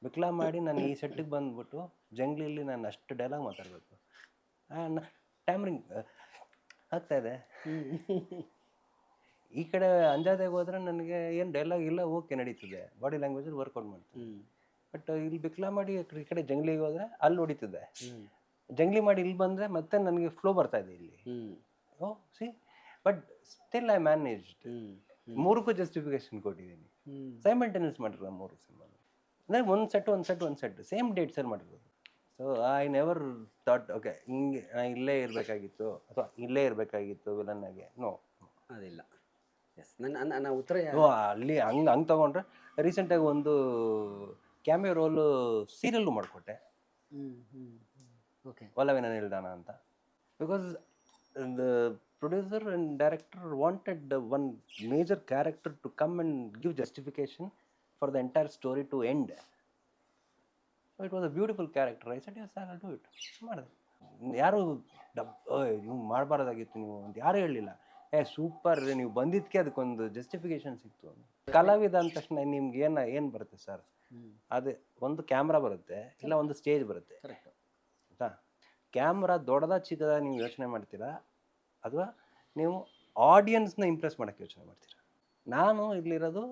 ಬಿಕ್ಲಾ ಮಾಡಿ ನಾನು ಈ ಸೆಟ್ಟಿಗೆ ಬಂದ್ಬಿಟ್ಟು ಜಂಗ್ಲಿಯಲ್ಲಿ ನಾನು ಅಷ್ಟು ಡೈಲಾಗ್ ಮಾತಾಡಬೇಕು. ಟ್ಯಾಮ್ರಿಂಗ್ ಆಗ್ತಾಯಿದೆ. ಈ ಕಡೆ ಅಂಜಾದೆಗೆ ಹೋದ್ರೆ ನನಗೆ ಏನು ಡೈಲಾಗ್ ಇಲ್ಲ, ಓಕೆ ನಡೀತಿದೆ, ಬಾಡಿ ಲ್ಯಾಂಗ್ವೇಜಲ್ಲಿ ವರ್ಕೌಟ್ ಮಾಡ್ತೀನಿ. ಬಟ್ ಇಲ್ಲಿ ಬಿಕ್ಲಾ ಮಾಡಿ ಈ ಕಡೆ ಜಂಗ್ಲಿಗೆ ಹೋದರೆ ಅಲ್ಲಿ ಹೊಡಿತಿದ್ದೆ, ಜಂಗ್ಲಿ ಮಾಡಿ ಇಲ್ಲಿ ಬಂದರೆ ಮತ್ತೆ ನನಗೆ ಫ್ಲೋ ಬರ್ತಾಯಿದೆ ಇಲ್ಲಿ. See but still I managed. ಮೂರಕ್ಕೂ ಜಸ್ಟಿಫಿಕೇಶನ್ ಕೊಟ್ಟಿದ್ದೀನಿ, ಸೈಮಲ್ಟೇನಿಯಸ್ ಮಾಡಿರೋ 3 ಸಿನಿಮಾ. ಅಂದರೆ ಒಂದು ಸೆಟ್ ಸೇಮ್ ಡೇಟ್ಸಲ್ಲಿ ಮಾಡಿರೋದು. So I never thought okay ಹಿಂಗೆ ಇಲ್ಲೇ ಇರಬೇಕಾಗಿತ್ತು ಅಥವಾ ಇಲ್ಲೇ ಇರಬೇಕಾಗಿತ್ತು ವಿಲನ್ನಾಗೆ. ನೋ, ಅದಿಲ್ಲ. ಎಸ್, ನನ್ನ ಉತ್ತರ ಅಲ್ಲಿ ಹಂಗೆ ತೊಗೊಂಡ್ರೆ ರೀಸೆಂಟಾಗಿ ಒಂದು ಕ್ಯಾಮಿಯೋ ರೋಲು ಸೀರಿಯಲ್ಲು ಮಾಡಿಕೊಟ್ಟೆ, ಓಕೆ, ಒಲವಿನ ನಿಲ್ದಾಣ ಅಂತ. Because the producer and director wanted one major character to come and give justification for the entire story to end. So it was a beautiful character. I said yes, I will do it. ಮಾಡಿದೆ. ಯಾರು ನೀವು ಮಾಡಬಾರ್ದಾಗಿತ್ತು ನೀವು ಅಂತ ಯಾರೂ ಹೇಳಲಿಲ್ಲ. Super, ನೀವು ಬಂದಿದ್ದಕ್ಕೆ ಅದಕ್ಕೊಂದು ಜಸ್ಟಿಫಿಕೇಶನ್ ಸಿಕ್ತು. ಕಲಾವಿದ ಅಂದ ತಕ್ಷಣ ನಿಮ್ಗೆ ಏನು ಬರುತ್ತೆ ಸರ್? ಅದೇ ಒಂದು ಕ್ಯಾಮ್ರಾ ಬರುತ್ತೆ, ಇಲ್ಲ ಒಂದು ಸ್ಟೇಜ್ ಬರುತ್ತೆ. ಕರೆಕ್ಟ್ ಆಯಿತಾ? ಕ್ಯಾಮ್ರಾ ದೊಡ್ಡದ ಚಿಕ್ಕದ ನೀವು ಯೋಚನೆ ಮಾಡ್ತೀರಾ, ಅಥವಾ ನೀವು ಆಡಿಯನ್ಸ್ನ ಇಂಪ್ರೆಸ್ ಮಾಡೋಕ್ಕೆ ಯೋಚನೆ ಮಾಡ್ತೀರಾ? ನಾನು ಇಲ್ಲಿರೋದು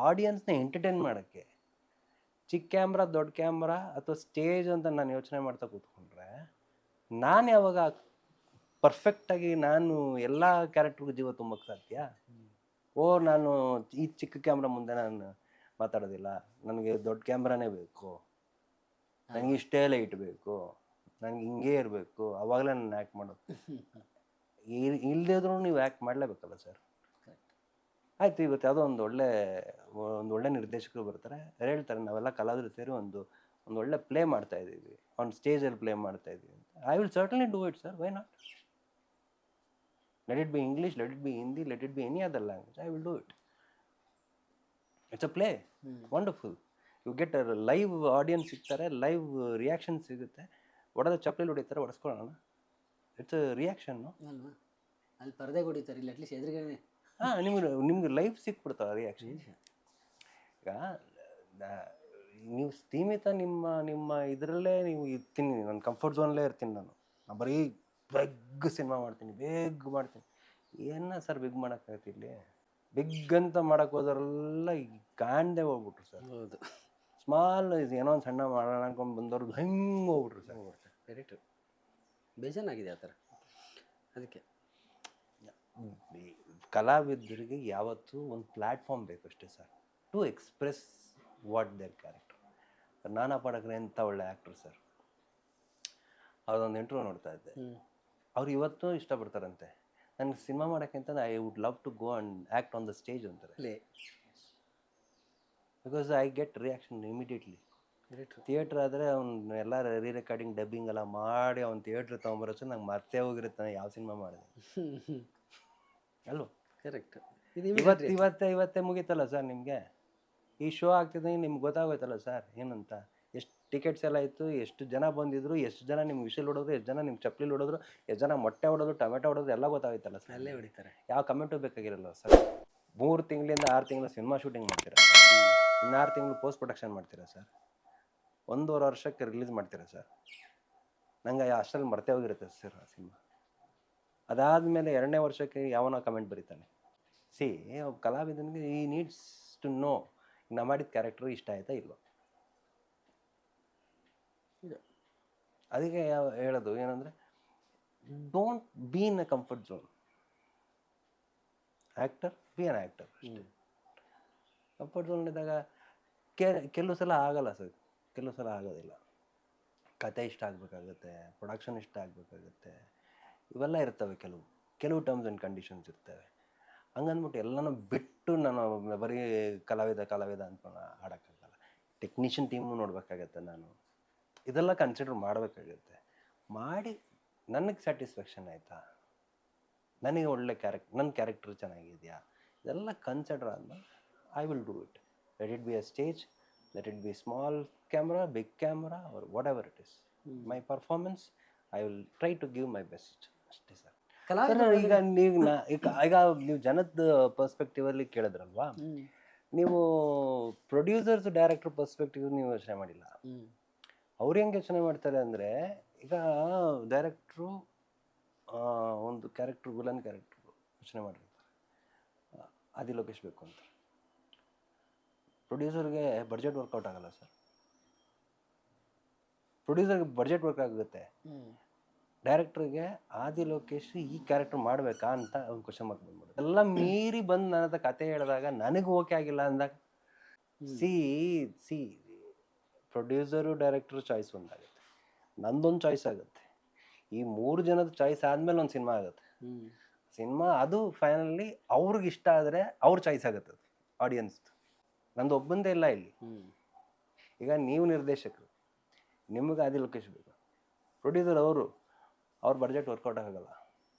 ಆಡಿಯನ್ಸ್ನ ಎಂಟರ್ಟೈನ್ ಮಾಡೋಕ್ಕೆ. ಚಿಕ್ಕ ಕ್ಯಾಮ್ರಾ, ದೊಡ್ಡ ಕ್ಯಾಮ್ರಾ ಅಥವಾ ಸ್ಟೇಜ್ ಅಂತ ನಾನು ಯೋಚನೆ ಮಾಡ್ತಾ ಕೂತ್ಕೊಂಡ್ರೆ ನಾನು ಯಾವಾಗ ಪರ್ಫೆಕ್ಟಾಗಿ ನಾನು ಎಲ್ಲ ಕ್ಯಾರೆಕ್ಟ್ರಿಗೂ ಜೀವ ತುಂಬಕ್ಕೆ ಸಾಧ್ಯ? ನಾನು ಈ ಚಿಕ್ಕ ಕ್ಯಾಮ್ರಾ ಮುಂದೆ ನಾನು ಮಾತಾಡೋದಿಲ್ಲ, ನನಗೆ ದೊಡ್ಡ ಕ್ಯಾಮ್ರಾನೇ ಬೇಕು, ನನಗೆ ಇಷ್ಟೇ ಲೈಟ್ ಬೇಕು, ನನಗೆ ಹಿಂಗೇ ಇರಬೇಕು, ಆವಾಗಲೇ ನಾನು ಆ್ಯಕ್ಟ್ ಮಾಡೋದು. ಇಲ್ಲದೇ ಇದ್ರೂ ನೀವು ಆ್ಯಕ್ಟ್ ಮಾಡಲೇಬೇಕಲ್ಲ ಸರ್. ಆಯಿತು, ಇವತ್ತು ಯಾವುದೋ ಒಂದು ಒಳ್ಳೆ ನಿರ್ದೇಶಕರು ಬರ್ತಾರೆ, ಹೇಳ್ತಾರೆ ನಾವೆಲ್ಲ ಕಲಾವಿದರು ಸೇರಿ ಒಂದು ಒಳ್ಳೆ ಪ್ಲೇ ಮಾಡ್ತಾ ಇದ್ದೀವಿ, ಒಂದು ಸ್ಟೇಜಲ್ಲಿ ಪ್ಲೇ ಮಾಡ್ತಾ ಇದ್ದೀವಿ ಅಂತ. I will certainly do it sir, why not? Let it be English, let it be Hindi, let it be any other language, I will do it. It's a play, wonderful. You get live audience ಸಿಗ್ತಾರೆ, live reaction ಸಿಗುತ್ತೆ. ಹೊಡೆದ ಚಪ್ಪಲಿ ಹೊಡಿತಾರೆ, ಹೊಡೆಸ್ಕೊಳ್ಳೋಣ, it's a reaction ಅಲ್ವಾ? ಅಲ್ಲಿ ಪರದೆ ಹೊಡಿತಾರೆ, ಇಲ್ಲಿ ಅಟ್ಲೀಸ್ಟ್ ಎದುರುಗಡೆ ನಿಮ್ಗೆ ಲೈಫ್ ಸಿಕ್ಬಿಡ್ತಾವೆ ರಿಯಾಕ್ಷನ್. ಈಗ ನೀವು ಸೀಮಿತ ನಿಮ್ಮ ಇದರಲ್ಲೇ ನೀವು ಇರ್ತೀನಿ, ನನ್ನ ಕಂಫರ್ಟ್ ಝೋನಲ್ಲೇ ಇರ್ತೀನಿ. ನಾನು ಬರೀ ಬೆಗ್ ಸಿನಿಮಾ ಮಾಡ್ತೀನಿ, ಏನ ಸರ್ ಬಿಗ್ ಮಾಡೋಕ್ಕಾಗತ್ತೆ? ಇಲ್ಲಿ ಬಿಗ್ ಅಂತ ಮಾಡೋಕ್ಕೆ ಹೋದರೆಲ್ಲ ಈಗ ಕಾಣ್ದೆ ಹೋಗ್ಬಿಟ್ರು ಸರ್. ಹೌದು, ಸ್ಮಾಲ್ ಏನೋ ಒಂದು ಸಣ್ಣ ಮಾಡೋಣ ಅನ್ಕೊಂಡು ಬಂದವ್ರು ಹೆಂಗೆ ಹೋಗ್ಬಿಟ್ರು ಸರ್. ಕರೆಕ್ಟ್, ಬೇಜಾನಾಗಿದೆ ಆ ಥರ. ಅದಕ್ಕೆ ಕಲಾವಿದರಿಗೆ ಯಾವತ್ತೂ ಒಂದು ಪ್ಲ್ಯಾಟ್ಫಾರ್ಮ್ ಬೇಕಷ್ಟೇ sir, to express what their character. Nana Patekar ಅಂತ ಒಳ್ಳೆ ಆ್ಯಕ್ಟರ್ ಸರ್, ಅವ್ರದೊಂದು ಇಂಟರ್ವ್ಯೂ ನೋಡ್ತಾ ಇದ್ದೆ. ಅವ್ರು ಇವತ್ತು ಇಷ್ಟಪಡ್ತಾರಂತೆ ನನಗೆ ಸಿನಿಮಾ ಮಾಡೋಕ್ಕಿಂತ I would love to go and act on the stage ಅಂತಾರೆ. Because I get reaction immediately. Theatre ಆದರೆ ಅವ್ನು ಎಲ್ಲ ರೀ ರೆಕಾರ್ಡಿಂಗ್ ಡಬ್ಬಿಂಗ್ ಎಲ್ಲ ಮಾಡಿ ಅವ್ನು ಥಿಯೇಟ್ರ್ ತೊಗೊಂಬರೋಷ್ಟು ನಂಗೆ ಮತ್ತೆ ಹೋಗಿರುತ್ತೆ ಯಾವ ಸಿನಿಮಾ ಮಾಡಿದೆ ಅಲ್ವ. ಕರೆಕ್ಟ್. ಇವತ್ತೇ ಮುಗೀತಲ್ಲ ಸರ್ ನಿಮಗೆ, ಈ ಶೋ ಆಗ್ತಿದ್ದಂಗೆ ನಿಮ್ಗೆ ಗೊತ್ತಾಗೋಯ್ತಲ್ಲ ಸರ್ ಏನಂತ, ಎಷ್ಟು ಟಿಕೆಟ್ಸ್ ಎಲ್ಲ ಇತ್ತು, ಎಷ್ಟು ಜನ ಬಂದಿದ್ರು, ಎಷ್ಟು ಜನ ನಿಮ್ಗೆ ವಿಷಲ್ ಹೊಡೋದ್ರು, ಎಷ್ಟು ಜನ ನಿಮ್ಮ ಚಪ್ಪಲಿ ಹೊಡೋದ್ರು, ಎಷ್ಟು ಜನ ಮೊಟ್ಟೆ ಹೊಡೋದು, ಟೊಮೆಟೊ ಹೊಡೋದು ಎಲ್ಲ ಗೊತ್ತಾಗೋಯ್ತಲ್ಲ ಸರ್. ಅಲ್ಲೇ ಹೊಡಿತಾರೆ. ಯಾವ ಕಮೆಂಟು ಬೇಕಾಗಿರಲ್ಲ ಸರ್. 3 ತಿಂಗಳಿಂದ 6 ತಿಂಗಳು ಸಿನಿಮಾ ಶೂಟಿಂಗ್ ಮಾಡ್ತೀರಾ, ಇನ್ನು 6 ತಿಂಗಳು ಪೋಸ್ಟ್ ಪ್ರೊಡಕ್ಷನ್ ಮಾಡ್ತೀರಾ ಸರ್, 1.5 ವರ್ಷಕ್ಕೆ ರಿಲೀಸ್ ಮಾಡ್ತೀರಾ ಸರ್. ನಂಗೆ ಅಷ್ಟರಲ್ಲಿ ಮರ್ತೇ ಹೋಗಿರುತ್ತೆ ಸರ್ ಆ ಸಿನಿಮಾ. ಅದಾದಮೇಲೆ 2ನೇ ವರ್ಷಕ್ಕೆ ಯಾವನೋ ಕಮೆಂಟ್ ಬರೀತಾನೆ, ಸಿ ಕಲಾವಿದನಿಗೆ ಈ ನೀಡ್ಸ್ ಟು ನೋ ನಾ ಮಾಡಿದ ಕ್ಯಾರೆಕ್ಟರ್ ಇಷ್ಟ ಆಯ್ತಾ ಇಲ್ವ. ಅದಕ್ಕೆ ಹೇಳೋದು ಏನಂದರೆ, don't be in a comfort zone. Actor be an actor ಅಷ್ಟೇ. ಕಂಫರ್ಟ್ ಝೋನ್ ಇದ್ದಾಗ ಕೆಲವು ಸಲ ಆಗಲ್ಲ ಸರ್, ಕೆಲವು ಸಲ ಆಗೋದಿಲ್ಲ. ಕತೆ ಇಷ್ಟ ಆಗಬೇಕಾಗುತ್ತೆ, ಪ್ರೊಡಕ್ಷನ್ ಇಷ್ಟ ಆಗಬೇಕಾಗುತ್ತೆ, ಇವೆಲ್ಲ ಇರ್ತವೆ. ಕೆಲವು ಟರ್ಮ್ಸ್ ಆ್ಯಂಡ್ ಕಂಡೀಷನ್ಸ್ ಇರ್ತವೆ. ಹಂಗಂದ್ಬಿಟ್ಟು ಎಲ್ಲನೂ ಬಿಟ್ಟು ನಾನು ಬರೀ ಕಲಾವಿದ ಅಂತ ಆಡೋಕ್ಕಾಗಲ್ಲ. ಟೆಕ್ನಿಷಿಯನ್ ಟೀಮು ನೋಡಬೇಕಾಗತ್ತೆ, ನಾನು ಇದೆಲ್ಲ ಕನ್ಸಿಡರ್ ಮಾಡಬೇಕಾಗುತ್ತೆ. ಮಾಡಿ ನನಗೆ ಸ್ಯಾಟಿಸ್ಫ್ಯಾಕ್ಷನ್ ಆಯಿತಾ, ನನಗೆ ಒಳ್ಳೆ ನನ್ನ ಕ್ಯಾರೆಕ್ಟರ್ ಚೆನ್ನಾಗಿದೆಯಾ, ಇದೆಲ್ಲ ಕನ್ಸಿಡರ್ ಆದ್ಮೇಲೆ I will do it. Let it be a stage, let it be small camera, big camera, or whatever it is, my performance I will try to give my best ಅಷ್ಟೇ sir. ಈಗ ನೀವು ಜನದ perspectively ಕೇಳಿದ್ರಲ್ವಾ, ನೀವು producers director perspective ನೀವು ಯೋಚನೆ ಮಾಡಿಲ್ಲ. ಅವ್ರು ಹೆಂಗೆ ಯೋಚನೆ ಮಾಡ್ತಾರೆ ಅಂದರೆ, ಈಗ ಡೈರೆಕ್ಟ್ರು ಒಂದು ಕ್ಯಾರೆಕ್ಟ್ರು, ವಿಲನ್ ಕ್ಯಾರೆಕ್ಟ್ರು ಯೋಚನೆ ಮಾಡಿರ್ತಾರೆ, ಆದಿ ಲೋಕೇಶ್ ಬೇಕು ಅಂತ. ಪ್ರೊಡ್ಯೂಸರ್ಗೆ ಬಡ್ಜೆಟ್ ವರ್ಕೌಟ್ ಆಗಲ್ಲ ಸರ್. ಪ್ರೊಡ್ಯೂಸರ್ಗೆ ಬಡ್ಜೆಟ್ ವರ್ಕ್ ಆಗುತ್ತೆ, ಡೈರೆಕ್ಟ್ರಿಗೆ ಆದಿ ಲೋಕೇಶ್ ಈ ಕ್ಯಾರೆಕ್ಟರ್ ಮಾಡಬೇಕಾ ಅಂತ ಒಂದು ಕ್ವಶನ್ ಮಾರ್ಕ್ ಬಂದ್ಬಿಡು. ಎಲ್ಲ ಮೀರಿ ಬಂದು ನನ್ನ ಹತ್ರ ಕತೆ ಹೇಳಿದಾಗ ನನಗೆ ಓಕೆ ಆಗಿಲ್ಲ ಅಂದಾಗ, ಸಿ ಪ್ರೊಡ್ಯೂಸರು ಡೈರೆಕ್ಟ್ರು ಚಾಯ್ಸ್ ಒಂದಾಗುತ್ತೆ, ನಂದೊಂದು ಚಾಯ್ಸ್ ಆಗುತ್ತೆ, ಈ 3 ಜನದ ಚಾಯ್ಸ್ ಆದಮೇಲೆ ಒಂದು ಸಿನಿಮಾ ಆಗುತ್ತೆ. ಸಿನಿಮಾ ಅದು ಫೈನಲಿ ಅವ್ರಿಗೆ ಇಷ್ಟ ಆದರೆ ಅವ್ರ ಚಾಯ್ಸ್ ಆಗುತ್ತೆ, ಅದು ಆಡಿಯನ್ಸ್. ನಂದು ಒಬ್ಬಂದೇ ಇಲ್ಲ ಇಲ್ಲಿ. ಈಗ ನೀವು ನಿರ್ದೇಶಕರು, ನಿಮಗೆ ಆದಿ ಲೋಕೇಶ್ ಬೇಕು, ಪ್ರೊಡ್ಯೂಸರ್ ಅವ್ರ ಬಡ್ಜೆಟ್ ವರ್ಕೌಟ್ ಆಗಲ್ಲ,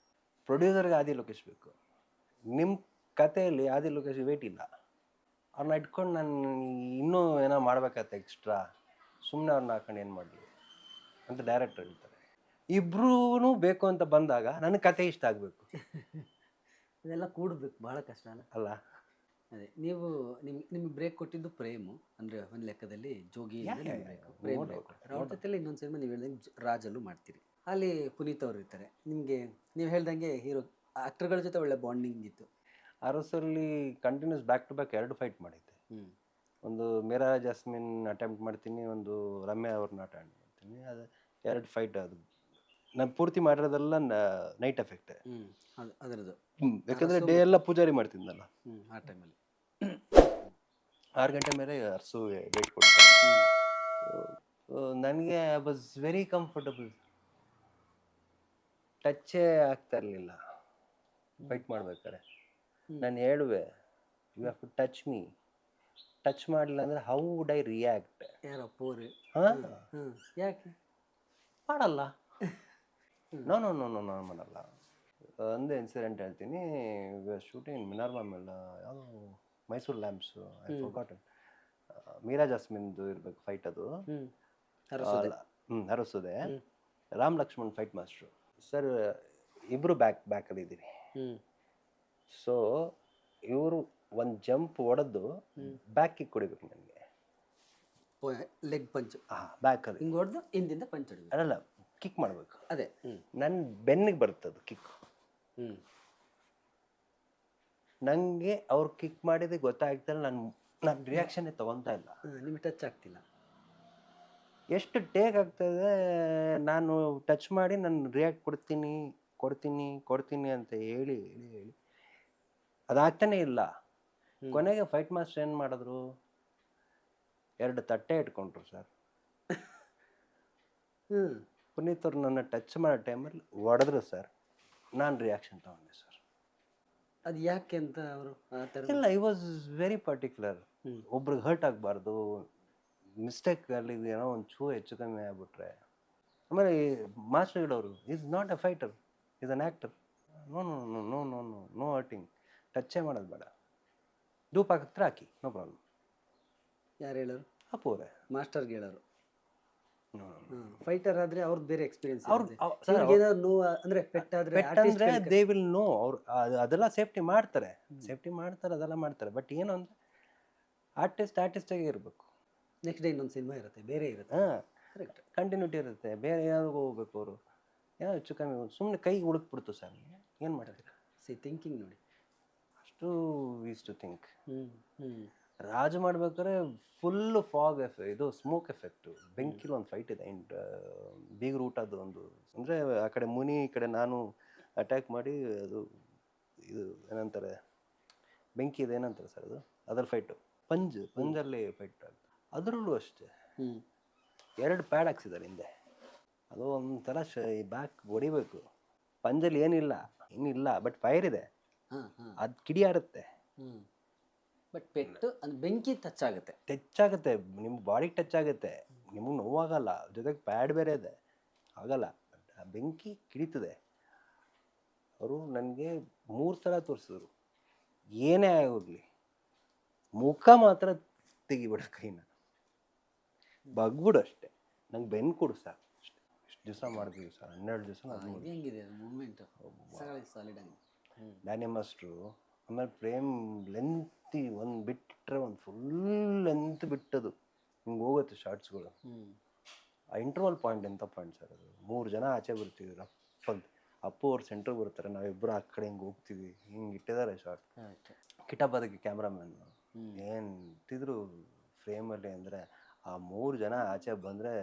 ಪ್ರೊಡ್ಯೂಸರ್ಗೆ ಆದಿ ಲೋಕೇಶ್ ಬೇಕು. ನಿಮ್ಮ ಕಥೆಯಲ್ಲಿ ಆದಿ ಲೋಕೇಶ್ ವೇಟ್ ಇಲ್ಲ, ಅವ್ರನ್ನ ಇಟ್ಕೊಂಡು ನಾನು ಇನ್ನೂ ಏನೋ ಮಾಡ್ಬೇಕಾಗತ್ತೆ ಎಕ್ಸ್ಟ್ರಾ, ಸುಮ್ಮನೆ ಅವ್ರನ್ನ ಹಾಕೊಂಡು ಏನು ಮಾಡಲಿ ಅಂತ ಡೈರೆಕ್ಟರ್ ಹೇಳ್ತಾರೆ. ಇಬ್ರೂ ಬೇಕು ಅಂತ ಬಂದಾಗ ನನಗೆ ಕತೆ ಇಷ್ಟ ಆಗಬೇಕು. ಇದೆಲ್ಲ ಕೂಡಬೇಕು, ಭಾಳ ಕಷ್ಟ ಅಲ್ಲ. ಅದೇ ನೀವು ನಿಮ್ಗೆ ಬ್ರೇಕ್ ಕೊಟ್ಟಿದ್ದು ಪ್ರೇಮು, ಅಂದರೆ ಒಂದು ಲೆಕ್ಕದಲ್ಲಿ ಜೋಗಿ ಪ್ರೇಮ್ ಬ್ರೇಕ್. ಅವ್ರ ಜೊತೆಲಿ ಇನ್ನೊಂದು ಸಿನಿಮಾ ನೀವು ಹೇಳ್ದಂಗೆ ರಾಜಲ್ಲೂ ಮಾಡ್ತೀರಿ, ಅಲ್ಲಿ ಪುನೀತ್ ಅವ್ರು ಇರ್ತಾರೆ. ನಿಮಗೆ ನೀವು ಹೇಳ್ದಂಗೆ ಹೀರೋ ಆ್ಯಕ್ಟರ್ಗಳ ಜೊತೆ ಒಳ್ಳೆ ಬಾಂಡಿಂಗ್ ಇತ್ತು. ಅರಸಲ್ಲಿ continuous back to back 2 fight ಮಾಡಿದ್ದೆ. ಒಂದು ಮೀರಾ ಜಾಸ್ಮಿನ್ ಅಟೆಂಪ್ಟ್ ಮಾಡ್ತೀನಿ, ಒಂದು ರಮ್ಯಾ ಅವ್ರನ್ನ ಅಟೆಂಪ್ಟ್ ಮಾಡ್ತೀನಿ. ಅದು 2 ಫೈಟ್. ಅದು ನಾನು ಪೂರ್ತಿ ಮಾಡಿರೋದೆಲ್ಲ ನೈಟ್ ಎಫೆಕ್ಟ್. ಅದರದ್ದು ಯಾಕಂದರೆ ಡೇ ಎಲ್ಲ ಪೂಜಾರಿ ಮಾಡ್ತಿದ್ದಲ್ಲ ಆ ಟೈಮಲ್ಲಿ. 6 ಗಂಟೆ ಮೇಲೆ ಅರಸು ಡೇಟ್ ಕೊಡ್ತಾರೆ. ನನಗೆ ಐ ವಾಸ್ ವೆರಿ ಕಂಫರ್ಟಬಲ್. ಟಚ್ಚೇ ಆಗ್ತಾ ಇರಲಿಲ್ಲ ಫೈಟ್ ಮಾಡ್ಬೇಕಾರೆ. ನಾನು ಹೇಳುವೆ, you have to touch me. Touch ಮಾಡಲಿಲ್ಲ ಅಂದರೆ ಹೌ ವುಡ್ ಐ ರಿಯಾಕ್ಟ್? ಯಾರಪ್ಪೋರು ಯಾಕೆ ಮಾಡಲ್ಲ? ನೋ ಮಾಡಲ್ಲ. ಒಂದು ಇನ್ಸಿಡೆಂಟ್ ಹೇಳ್ತೀನಿ. ಶೂಟಿಂಗ್ ಮಿನಾರ್ಮಾ ಮೇಲೆ ಯಾವುದೋ Mysuru lamps, I forgotten. Meera ಜಾಸ್ಮಿನ್ದು ಇರಬೇಕು ಫೈಟ್. ಅದು ಅರಸುದೆ. Ram Lakshman fight master sir. ಇಬ್ಬರು ಬ್ಯಾಕಲ್ಲಿ ಇದ್ದೀವಿ. ಸೊ ಇವರು ಒಂದು ಜಂಪ್ ಹೊಡೆದು ಬ್ಯಾಕ್ ಕಿಕ್ ಹೊಡಿಬೇಕು ನನಗೆ, ಲೆಗ್ ಪಂಚ್. ಬ್ಯಾಕಲ್ಲಿ ಹಿಂಗೆ ಹೊಡೆದು ಹಿಂದಿಂದ ಪಂಚ್ ಹೊಡಿಬೇಕು. ಅಲ್ಲ, ಕಿಕ್ ಮಾಡಬೇಕು. ಅದೇ ನನ್ನ ಬೆನ್ನಿಗೆ ಬರ್ತದೆ ಕಿಕ್. ನನಗೆ ಅವ್ರು ಕಿಕ್ ಮಾಡಿದ್ರೆ ಗೊತ್ತಾಗ್ತಾರೆ, ನನ್ನ ರಿಯಾಕ್ಷನ್ನೇ ತೊಗೊತಾ ಇಲ್ಲ. ನಿಮಗೆ ಟಚ್ ಆಗ್ತಿಲ್ಲ. ಎಷ್ಟು ಟೇಕ್ ಆಗ್ತದೆ, ನಾನು ಟಚ್ ಮಾಡಿ ನಾನು ರಿಯಾಕ್ಟ್ ಕೊಡ್ತೀನಿ ಅಂತ ಹೇಳಿ ಅದಾಗ್ತಾನೆ ಇಲ್ಲ. ಕೊನೆಗೆ ಫೈಟ್ ಮಾಸ್ಟರ್ ಏನು ಮಾಡಿದ್ರು, 2 ತಟ್ಟೆ ಇಟ್ಕೊಂಡ್ರು ಸರ್. ಪುನೀತ್ ಅವ್ರು ನನ್ನ ಟಚ್ ಮಾಡೋ ಟೈಮಲ್ಲಿ ಹೊಡೆದ್ರು ಸರ್. ನಾನು ರಿಯಾಕ್ಷನ್ ತಗೊಂಡೆ ಸರ್. ಅದು ಯಾಕೆ ಅಂತ ಅವರು ಇಲ್ಲ, ಐ ವಾಸ್ ವೆರಿ ಪರ್ಟಿಕ್ಯುಲರ್. ಒಬ್ರಿಗೆ ಹರ್ಟ್ ಆಗಬಾರ್ದು, ಮಿಸ್ಟೇಕ್ ಅಲ್ಲಿ ಏನೋ ಒಂದು ಚೂರು ಹೆಚ್ಚು ಕಮ್ಮಿ ಆಗ್ಬಿಟ್ರೆ, ಆಮೇಲೆ ಮಾಸ್ಟರ್ ಹೇಳೋರು is not a fighter, is an actor. No no no no no no no hurting, ಟಚ್ಚೇ ಮಾಡೋದು ಬೇಡ, ಧೂಪ ಹತ್ರ ಹಾಕಿ, ನೋ ಪ್ರಾಬ್ಲಮ್. ಯಾರು ಹೇಳೋರು? ಅಪ್ಪು ಅವರೇ ಮಾಸ್ಟರ್ಗೆ ಹೇಳೋರು. ಫೈಟರ್ ಆದ್ರೆ ಅವ್ರದ್ದು ಬೇರೆ ಎಕ್ಸ್ಪೀರಿಯನ್ಸ್ ಅವ್ರು ನೋವು ಅಂದ್ರೆ ಪೆಟ್ಟಾದ್ರೆ ಪೆಟ್ಟಂದ್ರೆ ದೇ ವಿಲ್ ನೋ. ಅವ್ರು ಅದೆಲ್ಲ ಸೇಫ್ಟಿ ಮಾಡ್ತಾರೆ, ಅದೆಲ್ಲ ಮಾಡ್ತಾರೆ. ಬಟ್ ಏನು ಅಂದರೆ ಆರ್ಟಿಸ್ಟಾಗೇ ಇರಬೇಕು. ನೆಕ್ಸ್ಟ್ ಡೇ ಇನ್ನೊಂದು ಸಿನಿಮಾ ಇರುತ್ತೆ, ಬೇರೆ ಇರುತ್ತೆ. ಹಾಂ, ಕರೆಕ್ಟ್. ಕಂಟಿನ್ಯೂಟಿ ಇರುತ್ತೆ. ಬೇರೆ ಯಾವ್ದು ಹೋಗ್ಬೇಕು ಅವರು, ಏನೋ ಹೆಚ್ಚು ಕಮ್ಮಿ ಸುಮ್ಮನೆ ಕೈಗೆ ಹುಡುಕ್ಬಿಡ್ತು ಸರ್, ಏನು ಮಾಡ್ತೀರಾ? ಥಿಂಕಿಂಗ್ ನೋಡಿ, ಅಷ್ಟು ಈಸ್ ಟು ಥಿಂಕ್. ಹ್ಞೂ ರಾಜು ಮಾಡ್ಬೇಕಾದ್ರೆ ಫುಲ್ಲು ಫಾಗ್ ಇದು ಸ್ಮೋಕ್ ಎಫೆಕ್ಟು. ಬೆಂಕಿಲಿ ಒಂದು ಫೈಟ್ ಇದೆ ಬೀಗರು ಊಟದ್ದು ಒಂದು, ಅಂದರೆ ಆ ಕಡೆ ಮುನಿ, ಈ ಕಡೆ ನಾನು ಅಟ್ಯಾಕ್ ಮಾಡಿ ಅದು ಇದು ಏನಂತಾರೆ ಬೆಂಕಿ ಇದೆ ಏನಂತಾರೆ ಸರ್ ಅದು, ಅದರ ಫೈಟು ಪಂಜಲ್ಲಿ ಫೈಟ್ ಆಗುತ್ತೆ. ಅದರಲ್ಲೂ ಅಷ್ಟೇ 2 ಪ್ಯಾಡ್ ಹಾಕ್ಸಿದ್ದಾರೆ ಹಿಂದೆ. ಅದು ಒಂಥರ ಈ ಬ್ಯಾಕ್ ಹೊಡಿಬೇಕು. ಪಂಜಲ್ಲಿ ಏನಿಲ್ಲ ಬಟ್ ಫೈರ್ ಇದೆ, ಅದು ಕಿಡಿಯಾರುತ್ತೆ. ಬಟ್ ಪೆಟ್ಟು ಅದು ಬೆಂಕಿ ಟಚ್ ಆಗುತ್ತೆ, ನಿಮ್ಮ ಬಾಡಿಗೆ ಟಚ್ ಆಗುತ್ತೆ, ನಿಮಗೆ ನೋವಾಗಲ್ಲ. ಜೊತೆಗೆ ಪ್ಯಾಡ್ ಬೇರೆ ಇದೆ, ಆಗಲ್ಲ. ಆ ಬೆಂಕಿ ಕಿಡಿತದೆ. ಅವರು ನನಗೆ 3 ಸಲ ತೋರಿಸಿದ್ರು, ಏನೇ ಆಗೋಗ್ಲಿ ಮುಖ ಮಾತ್ರ ತೆಗಿಬಿಡ ಕೈನ, ಬಗ್ಬಿಡು ಅಷ್ಟೇ, ನಂಗೆ ಬೆನ್ನು ಕೊಡು ಸಾಕು ಅಷ್ಟೇ. ಇಷ್ಟು ದಿವಸ ಮಾಡಿದ್ವಿ ಸರ್, 12 ದಿವಸ. ಹೆಂಗಿದೆ ಮೂಮೆಂಟ್? ಸಾಲಿಡ್ ಆಗಿ ಡ್ಯಾನಿ ಮಾಸ್ಟ್ರು. ಆಮೇಲೆ ಪ್ರೇಮ್ ಲೆಂತಿ ಒಂದು ಬಿಟ್ಟರೆ ಒಂದು ಫುಲ್ ಲೆಂತ್ ಬಿಟ್ಟದು ಹಿಂಗೆ ಹೋಗುತ್ತೆ ಶಾರ್ಟ್ಸ್ಗಳು. ಆ ಇಂಟರ್ವಲ್ ಪಾಯಿಂಟ್ ಎಂಥ ಪಾಯಿಂಟ್ ಸರ್ ಅದು. 3 ಜನ ಆಚೆ ಬರ್ತೀವಿ ರಪ್ಪಂತ, ಅಪ್ಪು ಅವ್ರು ಸೆಂಟ್ರಿಗೆ ಬರ್ತಾರೆ, ನಾವಿಬ್ಬರು ಆ ಕಡೆ ಹಿಂಗೆ ಹೋಗ್ತೀವಿ, ಹಿಂಗೆ ಇಟ್ಟಿದ್ದಾರೆ ಶಾರ್ಟ್. ಕಿಟಬದಕ್ಕೆ ಕ್ಯಾಮ್ರಾಮನ್ ಏನು ಇಟ್ಟಿದ್ರು ಫ್ರೇಮಲ್ಲಿ ಅಂದರೆ, ಆ 3 ಜನ ಆಚೆ ಬಂದರೆ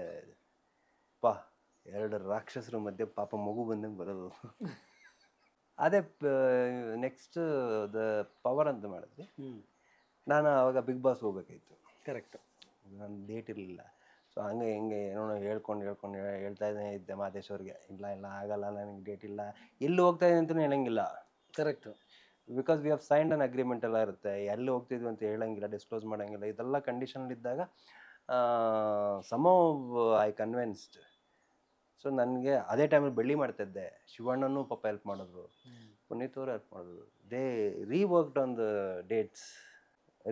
2 ರಾಕ್ಷಸರ ಮಧ್ಯೆ ಪಾಪ ಮಗು ಬಂದಂಗೆ ಬರೋದು. ಅದೇ ನೆಕ್ಸ್ಟ್ ದ ಪವರ್ ಅಂತ ಮಾಡಿದ್ವಿ. ನಾನು ಆವಾಗ ಬಿಗ್ ಬಾಸ್ ಹೋಗ್ಬೇಕಾಯ್ತು. ಕರೆಕ್ಟ್. ನನ್ನ ಡೇಟ್ ಇರಲಿಲ್ಲ. ಸೊ ಹಂಗೆ ಹಿಂಗೆ ಏನೋ ಹೇಳ್ತಾ ಇದ್ದೆ ಮಾದೇಶ್ ಅವ್ರಿಗೆ, ಇಲ್ಲ ಆಗಲ್ಲ, ನನಗೆ ಡೇಟ್ ಇಲ್ಲ, ಎಲ್ಲಿ ಹೋಗ್ತಾ ಇದ್ದೀನಿ ಅಂತಲೂ ಹೇಳಂಗಿಲ್ಲ. Correct. Because we have signed an agreement ಎಲ್ಲ ಇರುತ್ತೆ, ಎಲ್ಲಿ ಹೋಗ್ತಿದ್ವಿ ಅಂತ ಹೇಳಂಗಿಲ್ಲ, ಡಿಸ್ಕ್ಲೋಸ್ ಮಾಡೋಂಗಿಲ್ಲ. ಇದೆಲ್ಲ ಕಂಡೀಷನಲ್ಲಿದ್ದಾಗ ಐ ಕನ್ವಿನ್ಸ್ಡ್. ಸೊ ನನಗೆ ಅದೇ ಟೈಮಲ್ಲಿ ಬೆಳ್ಳಿ ಮಾಡ್ತಾಯಿದ್ದೆ. ಶಿವಣ್ಣನೂ ಪಾಪ ಹೆಲ್ಪ್ ಮಾಡಿದ್ರು, ಪುನೀತ್ ಅವರು ಹೆಲ್ಪ್ ಮಾಡಿದ್ರು. They reworked on the dates,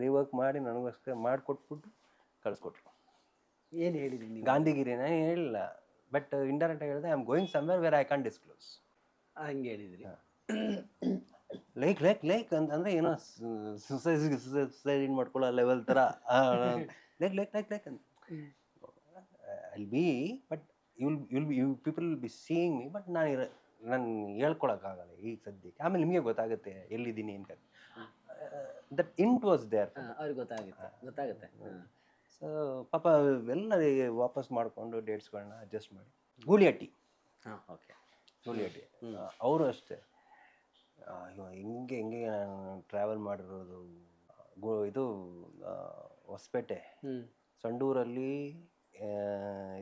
rework ಮಾಡಿ ನನಗೋಸ್ಕರ ಮಾಡಿಕೊಟ್ಬಿಟ್ಟು ಕಳಿಸ್ಕೊಟ್ರು. ಏನು ಹೇಳಿದ್ರಿ ನೀವು? ಗಾಂಧಿಗಿರಿನ ಹೇಳಿಲ್ಲ, ಬಟ್ ಇಂಡೈರೆಕ್ಟಾಗಿ ಹೇಳಿದೆ, I am going somewhere where I can disclose. ಹಂಗೆ ಹೇಳಿದ್ರಿ. ಲೈಕ್ ಅಂತಂದರೆ ಏನೋ ಸುಸೈಡ್ ಮಾಡ್ಕೊಳ್ಳೋ ಲೆವೆಲ್ ಥರ. ಲೈಕ್ ಅಂತ I'll be, but you people will be seeing me, but ನಾನು ಹೇಳ್ಕೊಳಕ್ಕಾಗಲ್ಲ ಈಗ ಸದ್ಯಕ್ಕೆ. ಆಮೇಲೆ ನಿಮಗೆ ಗೊತ್ತಾಗುತ್ತೆ ಎಲ್ಲಿದ್ದೀನಿ ಅಂತ. ದಟ್ ಇಂಟ್ ವಾಸ್ ದೇರ್, ಅವ್ರಿಗೆ ಗೊತ್ತಾಗುತ್ತೆ. ಸೊ ಪಾಪ ಎಲ್ಲ ವಾಪಸ್ ಮಾಡಿಕೊಂಡು ಡೇಟ್ಸ್ಗಳನ್ನ ಅಡ್ಜಸ್ಟ್ ಮಾಡಿ. ಗೂಳಿಹಟ್ಟಿ ಅವರು ಅಷ್ಟೇ, ಹಿಂಗೆ ನಾನು ಟ್ರಾವೆಲ್ ಮಾಡಿರೋದು. ಇದು ಹೊಸಪೇಟೆ, ಸಂಡೂರಲ್ಲಿ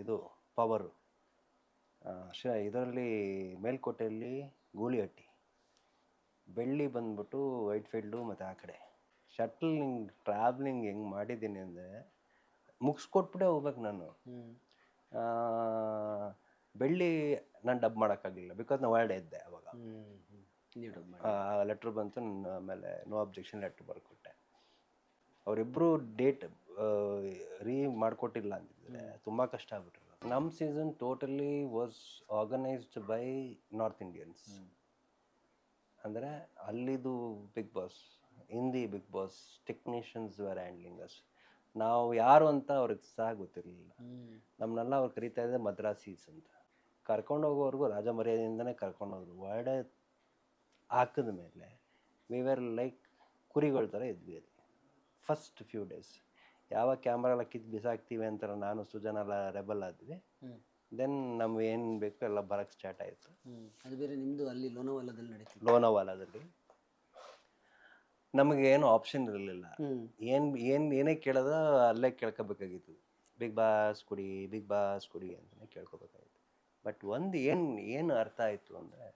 ಇದು ಪವರು, ಇದರಲ್ಲಿ ಮೇಲ್ಕೋಟೆಯಲ್ಲಿ ಗೂಳಿಹಟ್ಟಿ, ಬೆಳ್ಳಿ ಬಂದ್ಬಿಟ್ಟು ವೈಟ್ಫೀಲ್ಡು, ಮತ್ತು ಆ ಕಡೆ ಶಟ್ಲಿಂಗ್ ಟ್ರಾವ್ಲಿಂಗ್ ಹೆಂಗೆ ಮಾಡಿದ್ದೀನಿ ಅಂದರೆ ಮುಗಿಸ್ಕೊಟ್ಬಿಟ್ಟೆ ಹೋಗ್ಬೇಕು ನಾನು. ಬೆಳ್ಳಿ ನಾನು ಡಬ್ ಮಾಡೋಕ್ಕಾಗಲಿಲ್ಲ, ಬಿಕಾಸ್ ನಾವು ಹೊರಡೆ ಇದ್ದೆ ಅವಾಗ. ಲೆಟ್ರ್ ಬಂತು, ಆಮೇಲೆ ನೋ ಅಬ್ಜೆಕ್ಷನ್ ಲೆಟ್ರ್ ಬರ್ಕೊಟ್ಟೆ. ಅವರಿಬ್ಬರು ಡೇಟ್ ಮಾಡಿಕೊಟ್ಟಿಲ್ಲ ಅಂತಿದ್ರೆ ತುಂಬ ಕಷ್ಟ ಆಗ್ಬಿಟ್ರು. ನಮ್ಮ season totally was organized by north Indians. ಅಂದರೆ ಅಲ್ಲಿದು Bigg Boss, Hindi Bigg Boss technicians were handling us. ನಾವು ಯಾರು ಅಂತ ಅವ್ರಿಗೆ ಸಹ ಗೊತ್ತಿರಲಿಲ್ಲ. ನಮ್ಮನ್ನೆಲ್ಲ ಅವ್ರು ಕರೀತಾ ಇದ್ದೆ ಮದ್ರಾಸೀಸ್ ಅಂತ. ಕರ್ಕೊಂಡೋಗೋವರೆಗೂ ರಾಜ ಮರ್ಯಾದೆಯಿಂದನೇ ಕರ್ಕೊಂಡೋದ್ರು. ಒಳ್ಳೆ ಹಾಕಿದ ಮೇಲೆ ವಿ ವೇರ್ ಲೈಕ್ ಕುರಿಗಳ ಥರ ಇದ್ವಿ ಅಲ್ಲಿ ಫಸ್ಟ್ ಫ್ಯೂ ಡೇಸ್. ಯಾವಾಗ ಕ್ಯಾಮ್ರಾ ಎಲ್ಲ ಕಿತ್ತು ಬಿಸಾಕ್ತೀವಿ ಅಂತ ನಾನು ಸುಜನ್ ಎಲ್ಲ ರೆಬಲ್ ಆದ್ವಿ. ದೆನ್ ನಮ್ಗೆ ಏನು ಬೇಕು ಎಲ್ಲ ಬರೋಕ್ಕೆ ಸ್ಟಾರ್ಟ್ ಆಯಿತು. ಅದು ಬೇರೆ ನಿಮ್ಮದು ಅಲ್ಲಿ ಲೋನಾವಾಲಾದಲ್ಲಿ ನಡೀತು. ಲೋನಾವಾಲಾದಲ್ಲಿ ನಮಗೇನು ಆಪ್ಷನ್ ಇರಲಿಲ್ಲ. ಏನೇ ಕೇಳೋದ ಅಲ್ಲೇ ಕೇಳ್ಕೊಬೇಕಾಗಿತ್ತು. ಬಿಗ್ ಬಾಸ್ ಕೊಡಿ ಅಂತಲೇ ಕೇಳ್ಕೊಬೇಕಾಗಿತ್ತು. ಬಟ್ ಒಂದು ಏನು ಅರ್ಥ ಆಯಿತು ಅಂದರೆ,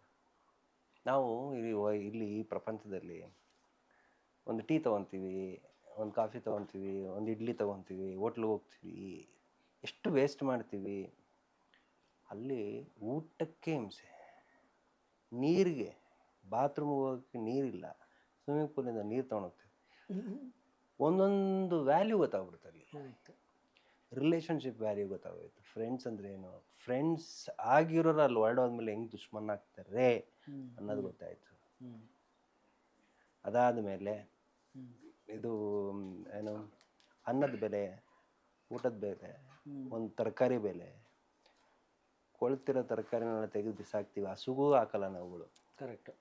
ನಾವು ಇಲ್ಲಿ ಈ ಪ್ರಪಂಚದಲ್ಲಿ ಒಂದು ಟೀ ತೊಗೊತೀವಿ, ಒಂದು ಕಾಫಿ ತೊಗೊತೀವಿ, ಒಂದು ಇಡ್ಲಿ ತೊಗೊತೀವಿ, ಹೋಟ್ಲಿಗೆ ಹೋಗ್ತೀವಿ, ಎಷ್ಟು ವೇಸ್ಟ್ ಮಾಡ್ತೀವಿ. ಅಲ್ಲಿ ಊಟಕ್ಕೆ ಹಿಂಸೆ, ನೀರಿಗೆ, ಬಾತ್ರೂಮ್ಗೆ ಹೋಗೋಕ್ಕೆ ನೀರಿಲ್ಲ, ಸ್ವಿಮ್ಮಿಂಗ್ ಪೂಲಿಂದ ನೀರು ತೊಗೊಂಡೋಗ್ತೀವಿ. ಒಂದೊಂದು ವ್ಯಾಲ್ಯೂ ಗೊತ್ತಾಗ್ಬಿಡುತ್ತೆ ಅಲ್ಲಿ. Relationship value ಗೊತ್ತಾಗೋಯ್ತು. ಫ್ರೆಂಡ್ಸ್ ಅಂದ್ರೆ ಏನು, ಫ್ರೆಂಡ್ಸ್ ಆಗಿರೋರು ಅಲ್ಲಿ ಹೊರಡೋದ್ಮೇಲೆ ಹೆಂಗೆ ದುಶ್ಮನ್ ಆಗ್ತಾರೆ ಅನ್ನೋದು ಗೊತ್ತಾಯಿತು. ಅದಾದಮೇಲೆ ಇದು ಏನು, ಅನ್ನದ ಬೆಲೆ, ಊಟದ ಬೆಲೆ, ಒಂದು ತರಕಾರಿ ಬೆಲೆ, ಕೊಳ್ತಿರೋ ತರಕಾರಿನೆಲ್ಲ ತೆಗೆದು ಬಿಸಾಕ್ತೀವಿ, ಹಸುಗೂ ಹಾಕಲ್ಲ ನಾವುಗಳು. ಕರೆಕ್ಟ್.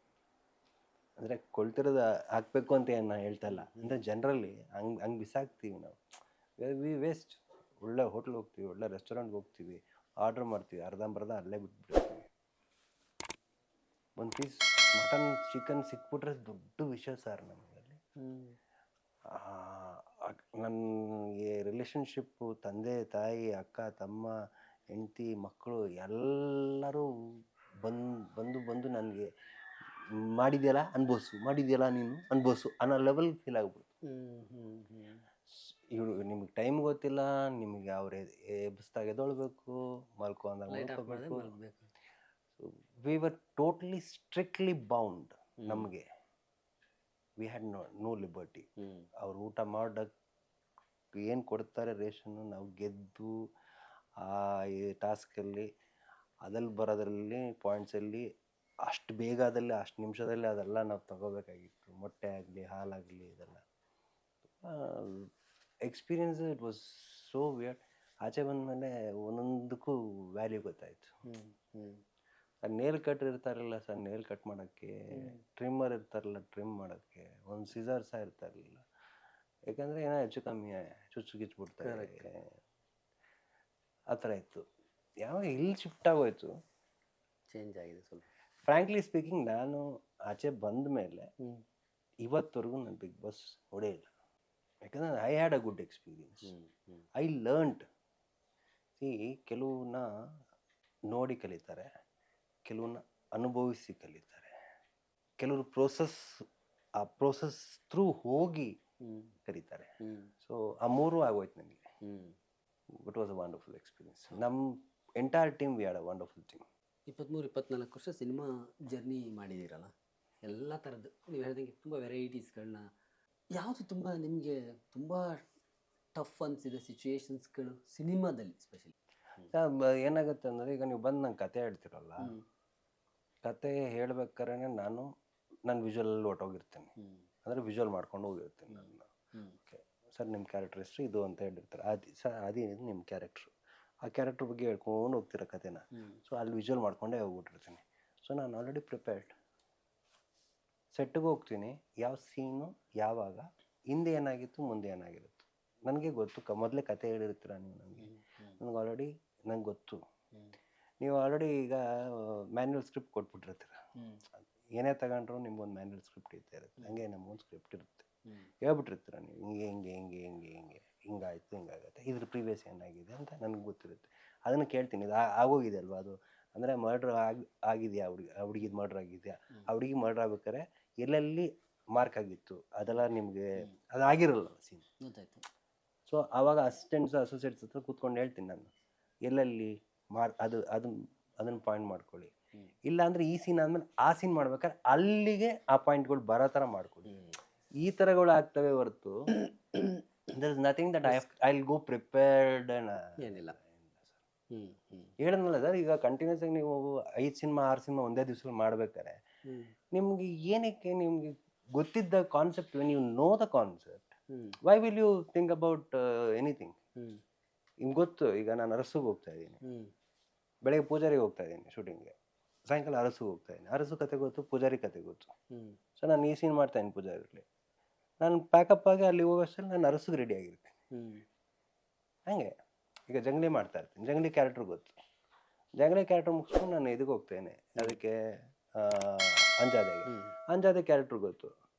ಅಂದರೆ ಕೊಳ್ತಿರೋದು ಹಾಕ್ಬೇಕು ಅಂತ ಏನು ನಾನು ಹೇಳ್ತಾ ಇಲ್ಲ, ಅಂದರೆ ಜನರಲಿ ಹಂಗೆ ಬಿಸಾಕ್ತೀವಿ ನಾವು. We waste. ಒಳ್ಳೆ ಹೋಟ್ಲ್ಗೆ ಹೋಗ್ತೀವಿ, ಒಳ್ಳೆ ರೆಸ್ಟೋರೆಂಟ್ಗೆ ಹೋಗ್ತೀವಿ, ಆರ್ಡ್ರ್ ಮಾಡ್ತೀವಿ, ಅರ್ಧಂಬರ್ಧ ಅಲ್ಲೇ ಬಿಟ್ಬಿಡ್ತೀವಿ. ಒಂದು ಪೀಸ್ ಮಟನ್ ಚಿಕನ್ ಸಿಕ್ಬಿಟ್ರೆ ದೊಡ್ಡ ವಿಷಯ ಸರ್ ನಮಗಲ್ಲಿ. ನನಗೆ ರಿಲೇಷನ್ಶಿಪ್ಪು, ತಂದೆ ತಾಯಿ, ಅಕ್ಕ ತಮ್ಮ, ಹೆಂಡತಿ, ಮಕ್ಕಳು ಎಲ್ಲರೂ ಬಂದು ನನಗೆ ಮಾಡಿದ್ಯಲ್ಲ ಅನ್ಬೋಸು, ಮಾಡಿದ್ಯಲ್ಲ ನೀನು ಅನ್ಬೋಸು ಅನ್ನೋ ಲೆವೆಲ್ ಫೀಲ್ ಆಗ್ಬಿಡ್ತು. ಇವರು ನಿಮಗೆ ಟೈಮ್ ಗೊತ್ತಿಲ್ಲ, ನಿಮಗೆ ಅವ್ರು ಎಬ್ಬಿಸ್ದಾಗ ಎದೊಳ್ಬೇಕು, ಮಲ್ಕೊ ಅಂದಾಗ ಮಲ್ಕೋಬೇಕು. So we were totally strictly bound. ನಮಗೆ ವಿ ಹ್ಯಾಡ್ ನೋ ಲಿಬರ್ಟಿ. ಅವ್ರು ಊಟ ಮಾಡೋಕ್ಕೆ ಏನು ಕೊಡ್ತಾರೆ ರೇಷನ್ನು, ನಾವು ಗೆದ್ದು ಆ ಈ ಟಾಸ್ಕಲ್ಲಿ ಅದಲ್ಲಿ ಬರೋದ್ರಲ್ಲಿ ಪಾಯಿಂಟ್ಸಲ್ಲಿ ಅಷ್ಟು ಬೇಗದಲ್ಲಿ ಅಷ್ಟು ನಿಮಿಷದಲ್ಲಿ ಅದೆಲ್ಲ ನಾವು ತಗೋಬೇಕಾಗಿತ್ತು. ಮೊಟ್ಟೆ ಆಗಲಿ, ಹಾಲಾಗಲಿ, ಇದೆಲ್ಲ experience. It was so weird. ಆಚೆ ಬಂದಮೇಲೆ ಒಂದೊಂದಕ್ಕೂ ವ್ಯಾಲ್ಯೂ ಗೊತ್ತಾಯಿತು. ನೇಲ್ ಕಟ್ರ್ ಇರ್ತಾರಲ್ಲ ಸರ್, ನೇಲ್ ಕಟ್ ಮಾಡೋಕ್ಕೆ, ಟ್ರಿಮ್ಮರ್ ಇರ್ತಾರಲ್ಲ ಟ್ರಿಮ್ ಮಾಡೋಕ್ಕೆ, ಒಂದು ಸಿಸರ್ ಸಹ ಇರ್ತಾ ಇರಲಿಲ್ಲ. ಯಾಕಂದರೆ ಏನೋ ಹೆಚ್ಚು ಕಮ್ಮಿ ಚುಚ್ಚಿಗಿಚ್ಬಿಡ್ತಾರೆ, ಆ ಥರ ಇತ್ತು. ಯಾವಾಗ ಇಲ್ಲಿ ಶಿಫ್ಟ್ ಆಗೋಯ್ತು, ಚೇಂಜ್ ಆಗಿದೆ ಸ್ವಲ್ಪ. ಫ್ರ್ಯಾಂಕ್ಲಿ ಸ್ಪೀಕಿಂಗ್, ನಾನು ಆಚೆ ಬಂದ ಮೇಲೆ ಇವತ್ತವರೆಗೂ ನಾನು ಬಿಗ್ ಬಾಸ್ ನೋಡೇ ಇಲ್ಲ. ಯಾಕಂದರೆ I had a good experience. I learned. ಕೆಲವನ್ನ ನೋಡಿ ಕಲಿತಾರೆ, ಕೆಲವನ್ನ ಅನುಭವಿಸಿ ಕಲಿತಾರೆ, ಕೆಲವರು ಆ ಪ್ರೋಸೆಸ್ ಥ್ರೂ ಹೋಗಿ ಕಲಿತಾರೆ. ಸೊ ಆ ಮೂರೂ ಆಗೋಯ್ತು ನನಗೆ. It was a wonderful experience. ನಮ್ಮ entire team we had a wonderful team. 23-24 ವರ್ಷ ಸಿನಿಮಾ ಜರ್ನಿ ಮಾಡಿದ್ದೀರಲ್ಲ, ಎಲ್ಲ ಥರದ್ದು ನೀವು ಹೇಳ್ದಂಗೆ ತುಂಬ ವೆರೈಟೀಸ್ಗಳನ್ನ, ಯಾವುದು ತುಂಬ ನಿಮಗೆ ತುಂಬ ಟಫ್ ಅನಿಸಿದೆ ಸಿಚುವೇಶನ್ಸ್ಗಳು ಸಿನಿಮಾದಲ್ಲಿ ಸ್ಪೆಷಲಿ? ಏನಾಗುತ್ತೆ ಅಂದರೆ, ಈಗ ನೀವು ಬಂದು ನಂಗೆ ಕತೆ ಹೇಳ್ತಿರಲ್ಲ, ಕತೆ ಹೇಳ್ಬೇಕಾದ್ರೆ ನಾನು ವಿಜುವಲಲ್ಲಿ ಹೊಟ್ಟೋಗಿರ್ತೀನಿ. ಅಂದರೆ ವಿಜುವಲ್ ಮಾಡ್ಕೊಂಡು ಹೋಗಿರ್ತೀನಿ ನಾನು. ಓಕೆ ಸರ್, ನಿಮ್ಮ ಕ್ಯಾರೆಕ್ಟರ್ ಹೆಸರು ಇದು ಅಂತ ಹೇಳಿರ್ತಾರೆ. ಅದೇನಿದು ನಿಮ್ಮ ಕ್ಯಾರೆಕ್ಟ್ರು, ಆ ಕ್ಯಾರೆಕ್ಟ್ರ್ ಬಗ್ಗೆ ಹೇಳ್ಕೊಂಡು ಹೋಗ್ತಿರೋ ಕತೆನ. ಸೊ ಅಲ್ಲಿ ವಿಜುವಲ್ ಮಾಡ್ಕೊಂಡೇ ಹೋಗ್ಬಿಟ್ಟಿರ್ತೀನಿ. ಸೊ ನಾನು ಆಲ್ರೆಡಿ ಪ್ರಿಪೇರ್ಡ್. ಸೆಟ್ಟಿಗೆ ಹೋಗ್ತೀನಿ, ಯಾವ ಸೀನು ಯಾವಾಗ, ಹಿಂದೆ ಏನಾಗಿತ್ತು, ಮುಂದೆ ಏನಾಗಿರುತ್ತೆ ನನಗೆ ಗೊತ್ತು. ಮೊದಲೇ ಕತೆ ಹೇಳಿರ್ತೀರ ನೀವು ನನಗೆ ನಂಗೆ ಗೊತ್ತು. ನೀವು ಆಲ್ರೆಡಿ ಈಗ ಮ್ಯಾನ್ಯಲ್ ಸ್ಕ್ರಿಪ್ಟ್ ಕೊಟ್ಬಿಟ್ಟಿರ್ತೀರ. ಏನೇ ತಗೊಂಡ್ರು ನಿಮ್ಗೊಂದು ಮ್ಯಾನ್ಯಲ್ ಸ್ಕ್ರಿಪ್ಟ್ ಇರುತ್ತೆ. ಹಂಗೆ ನಮಗೊಂದು ಸ್ಕ್ರಿಪ್ಟ್ ಇರುತ್ತೆ, ಹೇಳ್ಬಿಟ್ಟಿರ್ತೀರ ನೀವು ಹಿಂಗಾಯ್ತು, ಹಿಂಗಾಗುತ್ತೆ, ಇದ್ರ ಪ್ರೀವಿಯಸ್ ಏನಾಗಿದೆ ಅಂತ ನನಗೆ ಗೊತ್ತಿರುತ್ತೆ. ಅದನ್ನು ಕೇಳ್ತೀನಿ, ಇದು ಆಗೋಗಿದೆ ಅಲ್ವಾ, ಅದು ಅಂದರೆ ಮರ್ಡ್ರ್ ಆಗಿದೆಯಾ, ಹುಡುಗಿದು ಮರ್ಡ್ರ್ ಆಗಿದೆಯಾ, ಆ ಹುಡುಗಿ ಮರ್ಡ್ರ್ ಆಗ್ಬೇಕಾದ್ರೆ ಎಲ್ಲೆಲ್ಲಿ ಮಾರ್ಕ್ ಆಗಿತ್ತು, ಅದೆಲ್ಲ ನಿಮಗೆ ಅದಾಗಿರಲ್ಲ ಸೀನ್. ಗೊತ್ತಾಯ್ತು. ಸೊ ಆವಾಗ ಅಸಿಸ್ಟೆಂಟ್ಸ್ ಅಸೋಸಿಯೇಟ್ಸ್ ಹತ್ರ ಕೂತ್ಕೊಂಡು ಹೇಳ್ತೀನಿ ನಾನು, ಎಲ್ಲೆಲ್ಲಿ ಅದನ್ನು ಪಾಯಿಂಟ್ ಮಾಡ್ಕೊಳ್ಳಿ. ಇಲ್ಲ ಅಂದರೆ ಈ ಸೀನ್ ಆದಮೇಲೆ ಆ ಸೀನ್ ಮಾಡ್ಬೇಕಾದ್ರೆ ಅಲ್ಲಿಗೆ ಆ ಪಾಯಿಂಟ್ಗಳು ಬರೋ ಥರ ಮಾಡ್ಕೊಳ್ಳಿ. ಈ ಥರಗಳು ಆಗ್ತವೆ ಹೊರತು there is nothing that I will go prepared ಏನಿಲ್ಲ. ಹೇಳಿದ್ನಲ್ಲ ಸರ್, ಈಗ ಕಂಟಿನ್ಯೂಸ್ ಆಗಿ ನೀವು 5 ಸಿನಿಮಾ 6 ಸಿನಿಮಾ ಒಂದೇ ದಿವ್ಸದಲ್ಲಿ ಮಾಡ್ಬೇಕಾರೆ ನಿಮ್ಗೆ ಏನಕ್ಕೆ, ನಿಮ್ಗೆ ಗೊತ್ತಿದ್ದ concept, when you know the concept, why will you think about anything? ನಿಮ್ಗೆ ಗೊತ್ತು, ಈಗ ನಾನು ಅರಸುಗೆ ಹೋಗ್ತಾ ಇದ್ದೀನಿ, ಬೆಳಗ್ಗೆ ಪೂಜಾರಿಗೆ ಹೋಗ್ತಾ ಇದ್ದೀನಿ ಶೂಟಿಂಗ್ಗೆ, ಸಾಯಂಕಾಲ ಅರಸುಗೆ ಹೋಗ್ತಾ ಇದ್ದೀನಿ. ಅರಸು ಕತೆ ಗೊತ್ತು, ಪೂಜಾರಿ ಕತೆ ಗೊತ್ತು. ಸೊ ನಾನು ಈ ಸೀನ್ ಮಾಡ್ತಾ ಇದ್ದೀನಿ ಪೂಜಾರಿಲಿ, ನಾನು ಪ್ಯಾಕಪ್ ಆಗಿ ಅಲ್ಲಿ ಹೋಗೋಷ್ಟರಲ್ಲಿ ನಾನು ಅರಸುಗೆ ರೆಡಿ ಆಗಿರ್ತೀನಿ. ಹಾಗೆ ಈಗ ಜಂಗ್ಲಿ ಮಾಡ್ತಾ ಇರ್ತೀನಿ, ಜಂಗ್ಲಿ ಕ್ಯಾರೆಕ್ಟರ್ ಗೊತ್ತು, ಜಂಗ್ಲಿ ಕ್ಯಾರೆಕ್ಟರ್ ಮುಗಿಸ್ಕೊಂಡು ನಾನು ಇದಕ್ಕೆ ಹೋಗ್ತೇನೆ, ಅದಕ್ಕೆ ಅಂಜಾದೆ ಕ್ಯಾರೆಕ್ಟರ್ ಗೊತ್ತು.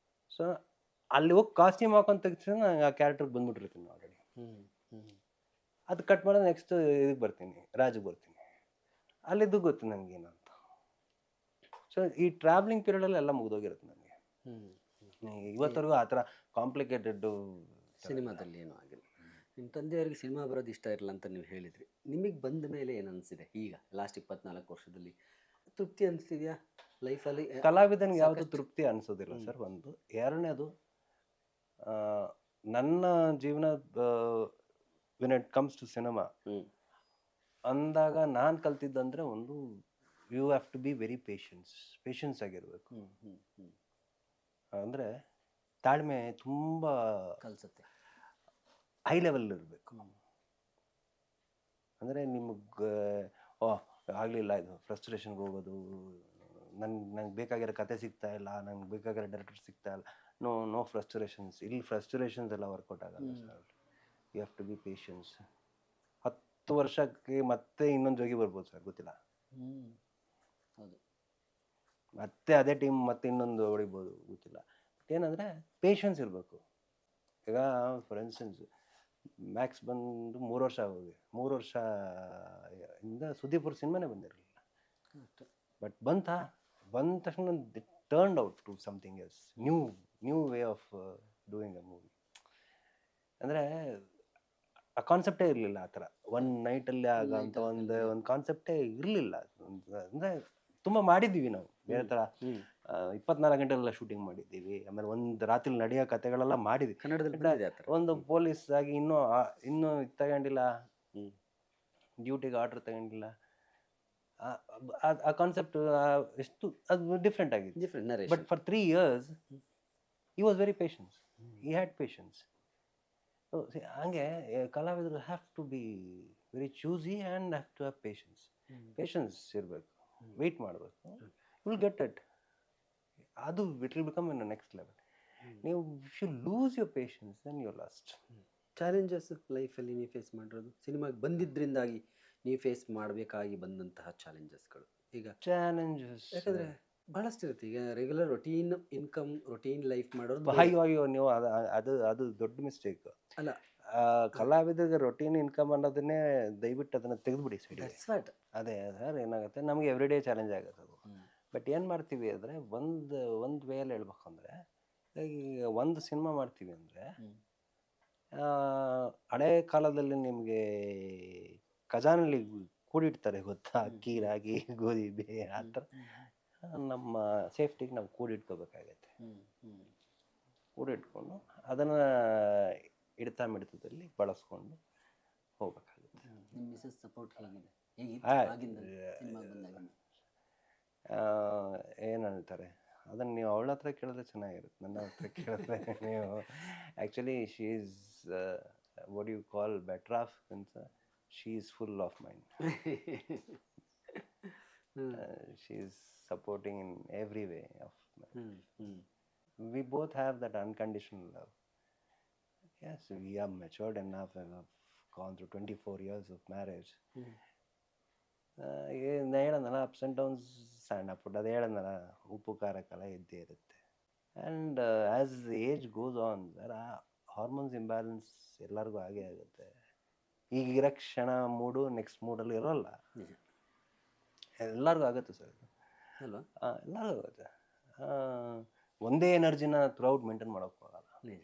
ಸೊ ಅಲ್ಲಿ ಹೋಗಿ ಕಾಸ್ಟ್ಯೂಮ್ ಹಾಕೊಂಡು ತೆಗ್ತೀನಿ, ನಾನು ಆ ಕ್ಯಾರೆಕ್ಟರ್ಗೆ ಬಂದ್ಬಿಟ್ಟಿರ್ತೀನಿ ಆಲ್ರೆಡಿ. ಅದು ಕಟ್ ಮಾಡೋದು ನೆಕ್ಸ್ಟ್ ಇದಕ್ಕೆ ಬರ್ತೀನಿ, ರಾಜಿಗೆ ಬರ್ತೀನಿ, ಅಲ್ಲಿದ್ದು ಗೊತ್ತು ನನಗೇನು ಅಂತ. ಸೊ ಈ ಟ್ರಾವೆಲಿಂಗ್ ಪೀರಿಯಡಲ್ಲಿ ಎಲ್ಲ ಮುಗಿದೋಗಿರುತ್ತೆ ನನಗೆ. ಇವತ್ತರೆಗೂ ಆ ಥರ ಕಾಂಪ್ಲಿಕೇಟೆಡ್ ಸಿನಿಮಾದಲ್ಲಿ ಏನೂ ಆಗಿಲ್ಲ. ನಿಮ್ಮ ತಂದೆಯವರಿಗೆ ಸಿನಿಮಾ ಬರೋದು ಇಷ್ಟ ಇರಲ್ಲ ಅಂತ ನೀವು ಹೇಳಿದ್ರಿ. ನಿಮಗೆ ಬಂದ ಮೇಲೆ ಏನು ಅನಿಸಿದೆ ಈಗ ಲಾಸ್ಟ್ 24 ವರ್ಷದಲ್ಲಿ? ತೃಪ್ತಿ ಅನಿಸ್ತಿದೆಯಾ ಲೈಫಲ್ಲಿ? ಕಲಾವಿದನಿಗೆ ಯಾವುದು ತೃಪ್ತಿ ಅನಿಸೋದಿಲ್ಲ ಸರ್, ಒಂದು. ಎರಡನೇದು, ನನ್ನ ಜೀವನ when it comes to cinema ಅಂದಾಗ ನಾನು ಕಲ್ತಿದ್ದಂದರೆ ಒಂದು, you have to be very patience ಆಗಿರಬೇಕು. ಅಂದರೆ ತಾಳ್ಮೆ ತುಂಬ ಕಲಿಸುತ್ತೆ. ಹೈ ಲೆವೆಲ್ ಇರಬೇಕು. ಅಂದರೆ ನಿಮಗೆ ಆಗಲಿಲ್ಲ, ಇದು ಫ್ರಸ್ಟ್ರೇಷನ್ಗೆ ಹೋಗೋದು, ನಂಗೆ ಬೇಕಾಗಿರೋ ಕತೆ ಸಿಗ್ತಾ ಇಲ್ಲ, ನಂಗೆ ಬೇಕಾಗಿರೋ ಡೈರೆಕ್ಟರ್ ಸಿಗ್ತಾ ಇಲ್ಲ, ನೋ ಫ್ರಸ್ಟ್ರೇಷನ್ಸ್. ಇಲ್ಲಿ ಫ್ರಸ್ಟ್ರೇಷನ್ಸ್ ಎಲ್ಲ ವರ್ಕೌಟ್ ಆಗಲ್ಲ sir. You have to be patience. 10 ವರ್ಷಕ್ಕೆ ಮತ್ತೆ ಇನ್ನೊಂದು ಜೋಗಿ ಬರ್ಬೋದು ಸರ್, ಗೊತ್ತಿಲ್ಲ. ಹೌದು. ಮತ್ತೆ ಅದೇ ಟೀಮ್ ಮತ್ತೆ ಇನ್ನೊಂದು ಹೊಡಿಬೋದು, ಗೊತ್ತಿಲ್ಲ. ಏನಂದರೆ ಪೇಷನ್ಸ್ ಇರಬೇಕು. ಈಗ ಫಾರ್ ಇನ್ಸ್ಟೆನ್ಸ್ ಮ್ಯಾಕ್ಸ್ ಬಂದು 3 ವರ್ಷ ಆಗೋಗಿ, 3 ವರ್ಷ ಇಂದ ಸುದೀಪ್ ಅವ್ರ ಸಿನಿಮಾನೇ ಬಂದಿರಲಿಲ್ಲ. ಬಟ್ ಬಂದ ತಕ್ಷಣ it turned out to something else, new way of doing a movie. ಅಂದರೆ ಆ ಕಾನ್ಸೆಪ್ಟೇ ಇರಲಿಲ್ಲ. ಆ ಥರ ಒನ್ ನೈಟಲ್ಲಿ ಆಗೋಂಥ ಒಂದು ಕಾನ್ಸೆಪ್ಟೇ ಇರಲಿಲ್ಲ. ಅಂದರೆ ತುಂಬ ಮಾಡಿದ್ದೀವಿ ನಾವು ಬೇರೆ ಥರ, 24 ಗಂಟೆಲ್ಲ ಶೂಟಿಂಗ್ ಮಾಡಿದ್ದೀವಿ. ಆಮೇಲೆ ಒಂದು ರಾತ್ರಿ ನಡೆಯೋ ಕತೆಗಳೆಲ್ಲ ಮಾಡಿದ್ವಿ ಕನ್ನಡದಲ್ಲಿ. ಒಂದು ಪೊಲೀಸ್ ಆಗಿ ಇನ್ನೂ ತಗೊಂಡಿಲ್ಲ, ಡ್ಯೂಟಿಗೆ ಆರ್ಡರ್ ತಗೊಂಡಿಲ್ಲ. ಆ ಕಾನ್ಸೆಪ್ಟ್ ಎಷ್ಟು ಅದು ಡಿಫ್ರೆಂಟ್ ಆಗಿದೆ. But for 3 years he was very patient. He had patience. So ಹಂಗೆ ಕಲಾವಿದರು have to be very choosy and have to have patience ಇರಬೇಕು, ವೆಯ್ಟ್ ಮಾಡಬೇಕು. Will get it. ಅದು it will become in next level. ನೀವು if you lose your patience then you lost. Challenges ಲೈಫಲ್ಲಿ ನೀವು face ಮಾಡಿರೋದು, ಸಿನಿಮಾಗೆ ಬಂದಿದ್ದರಿಂದಾಗಿ ನೀವು ಫೇಸ್ ಮಾಡಬೇಕಾಗಿ ಬಂದಂತಹ ಚಾಲೆಂಜಸ್ಗಳು? ಈಗ ಚಾಲೆಂಜಸ್ ಯಾಕಂದರೆ ಭಾಳಷ್ಟು ಇರುತ್ತೆ. ಈಗ regular routine income, routine life ಮಾಡೋದು. ಅಯ್ಯೋ ನೀವು ಅದು ದೊಡ್ಡ ಮಿಸ್ಟೇಕ್ ಅಲ್ಲ. ಕಲಾವಿದರಿಗೆ ರೊಟೀನ್ ಇನ್ಕಮ್ ಅನ್ನೋದನ್ನೇ ದಯವಿಟ್ಟು ಅದನ್ನು ತೆಗೆದುಬಿಡಿ ಸೈಡ್. ಅದೇ ಸರ್, ಏನಾಗುತ್ತೆ ನಮಗೆ ಎವ್ರಿ ಡೇ ಚಾಲೆಂಜ್ ಆಗುತ್ತೆ ಅದು. ಬಟ್ ಏನು ಮಾಡ್ತೀವಿ ಅಂದರೆ, ಒಂದು ವೇಯಲ್ಲಿ ಹೇಳ್ಬೇಕಂದ್ರೆ, ಈಗ ಒಂದು ಸಿನಿಮಾ ಮಾಡ್ತೀವಿ ಅಂದರೆ, ಹಳೆ ಕಾಲದಲ್ಲಿ ನಿಮಗೆ ಖಜಾನಲ್ಲಿ ಕೂಡಿಡ್ತಾರೆ ಗೊತ್ತಾ, ಅಕ್ಕಿ, ರಾಗಿ, ಗೋಧಿ, ಬೇಳೆ, ಆ ಥರ ನಮ್ಮ ಸೇಫ್ಟಿಗೆ ನಾವು ಕೂಡಿಟ್ಕೋಬೇಕಾಗತ್ತೆ. ಕೂಡಿಟ್ಕೊಂಡು ಅದನ್ನು ಹಿಡಿತ ಮಿಡಿತದಲ್ಲಿ ಬಳಸ್ಕೊಂಡು ಹೋಗ್ಬೇಕಾಗುತ್ತೆ. ನಿಮ್ಮ ಮಿಸಸ್ ಸಪೋರ್ಟ್ ಹೇಗಿದೆ? ಏನು ಹೇಳ್ತಾರೆ ಅದನ್ನು ನೀವು ಅವಳ ಹತ್ರ ಕೇಳಿದ್ರೆ ಚೆನ್ನಾಗಿರುತ್ತೆ, ನನ್ನ ಹತ್ರ ಕೇಳಿದ್ರೆ ನೀವು actually she is what you call better off ಅಂತ. She is full of mind. She is supporting in every way of we both have that unconditional love. Yes, we are matured enough and have gone through 24 years of marriage. ಹೇಳೋದಲ್ಲ, ups and downs, ಸಣ್ಣ ಪುಟ್ಟ ಅದು ಹೇಳೋದಲ್ಲ, ಉಪ್ಪು ಖಾರ ಕಾಲ ಇದ್ದೇ ಇರುತ್ತೆ. And as age goes on sir, ಆ ಹಾರ್ಮೋನ್ಸ್ ಇಂಬ್ಯಾಲೆನ್ಸ್ ಎಲ್ಲರಿಗೂ ಆಗೇ ಆಗುತ್ತೆ. ಈಗಿರೋ ಕ್ಷಣ ಮೂಡು ನೆಕ್ಸ್ಟ್ ಮೂಡಲ್ಲಿ ಇರೋಲ್ಲ, ಎಲ್ಲರಿಗೂ ಆಗುತ್ತೆ ಸರ್. ಅಲ್ವಾ? ಎಲ್ಲರಿಗೂ ಆಗುತ್ತೆ. ಒಂದೇ ಎನರ್ಜಿನ ಥ್ರೂಔಟ್ ಮೇಂಟೈನ್ ಮಾಡೋಕ್ಕಾಗಲ್ಲ. ನಿಜ.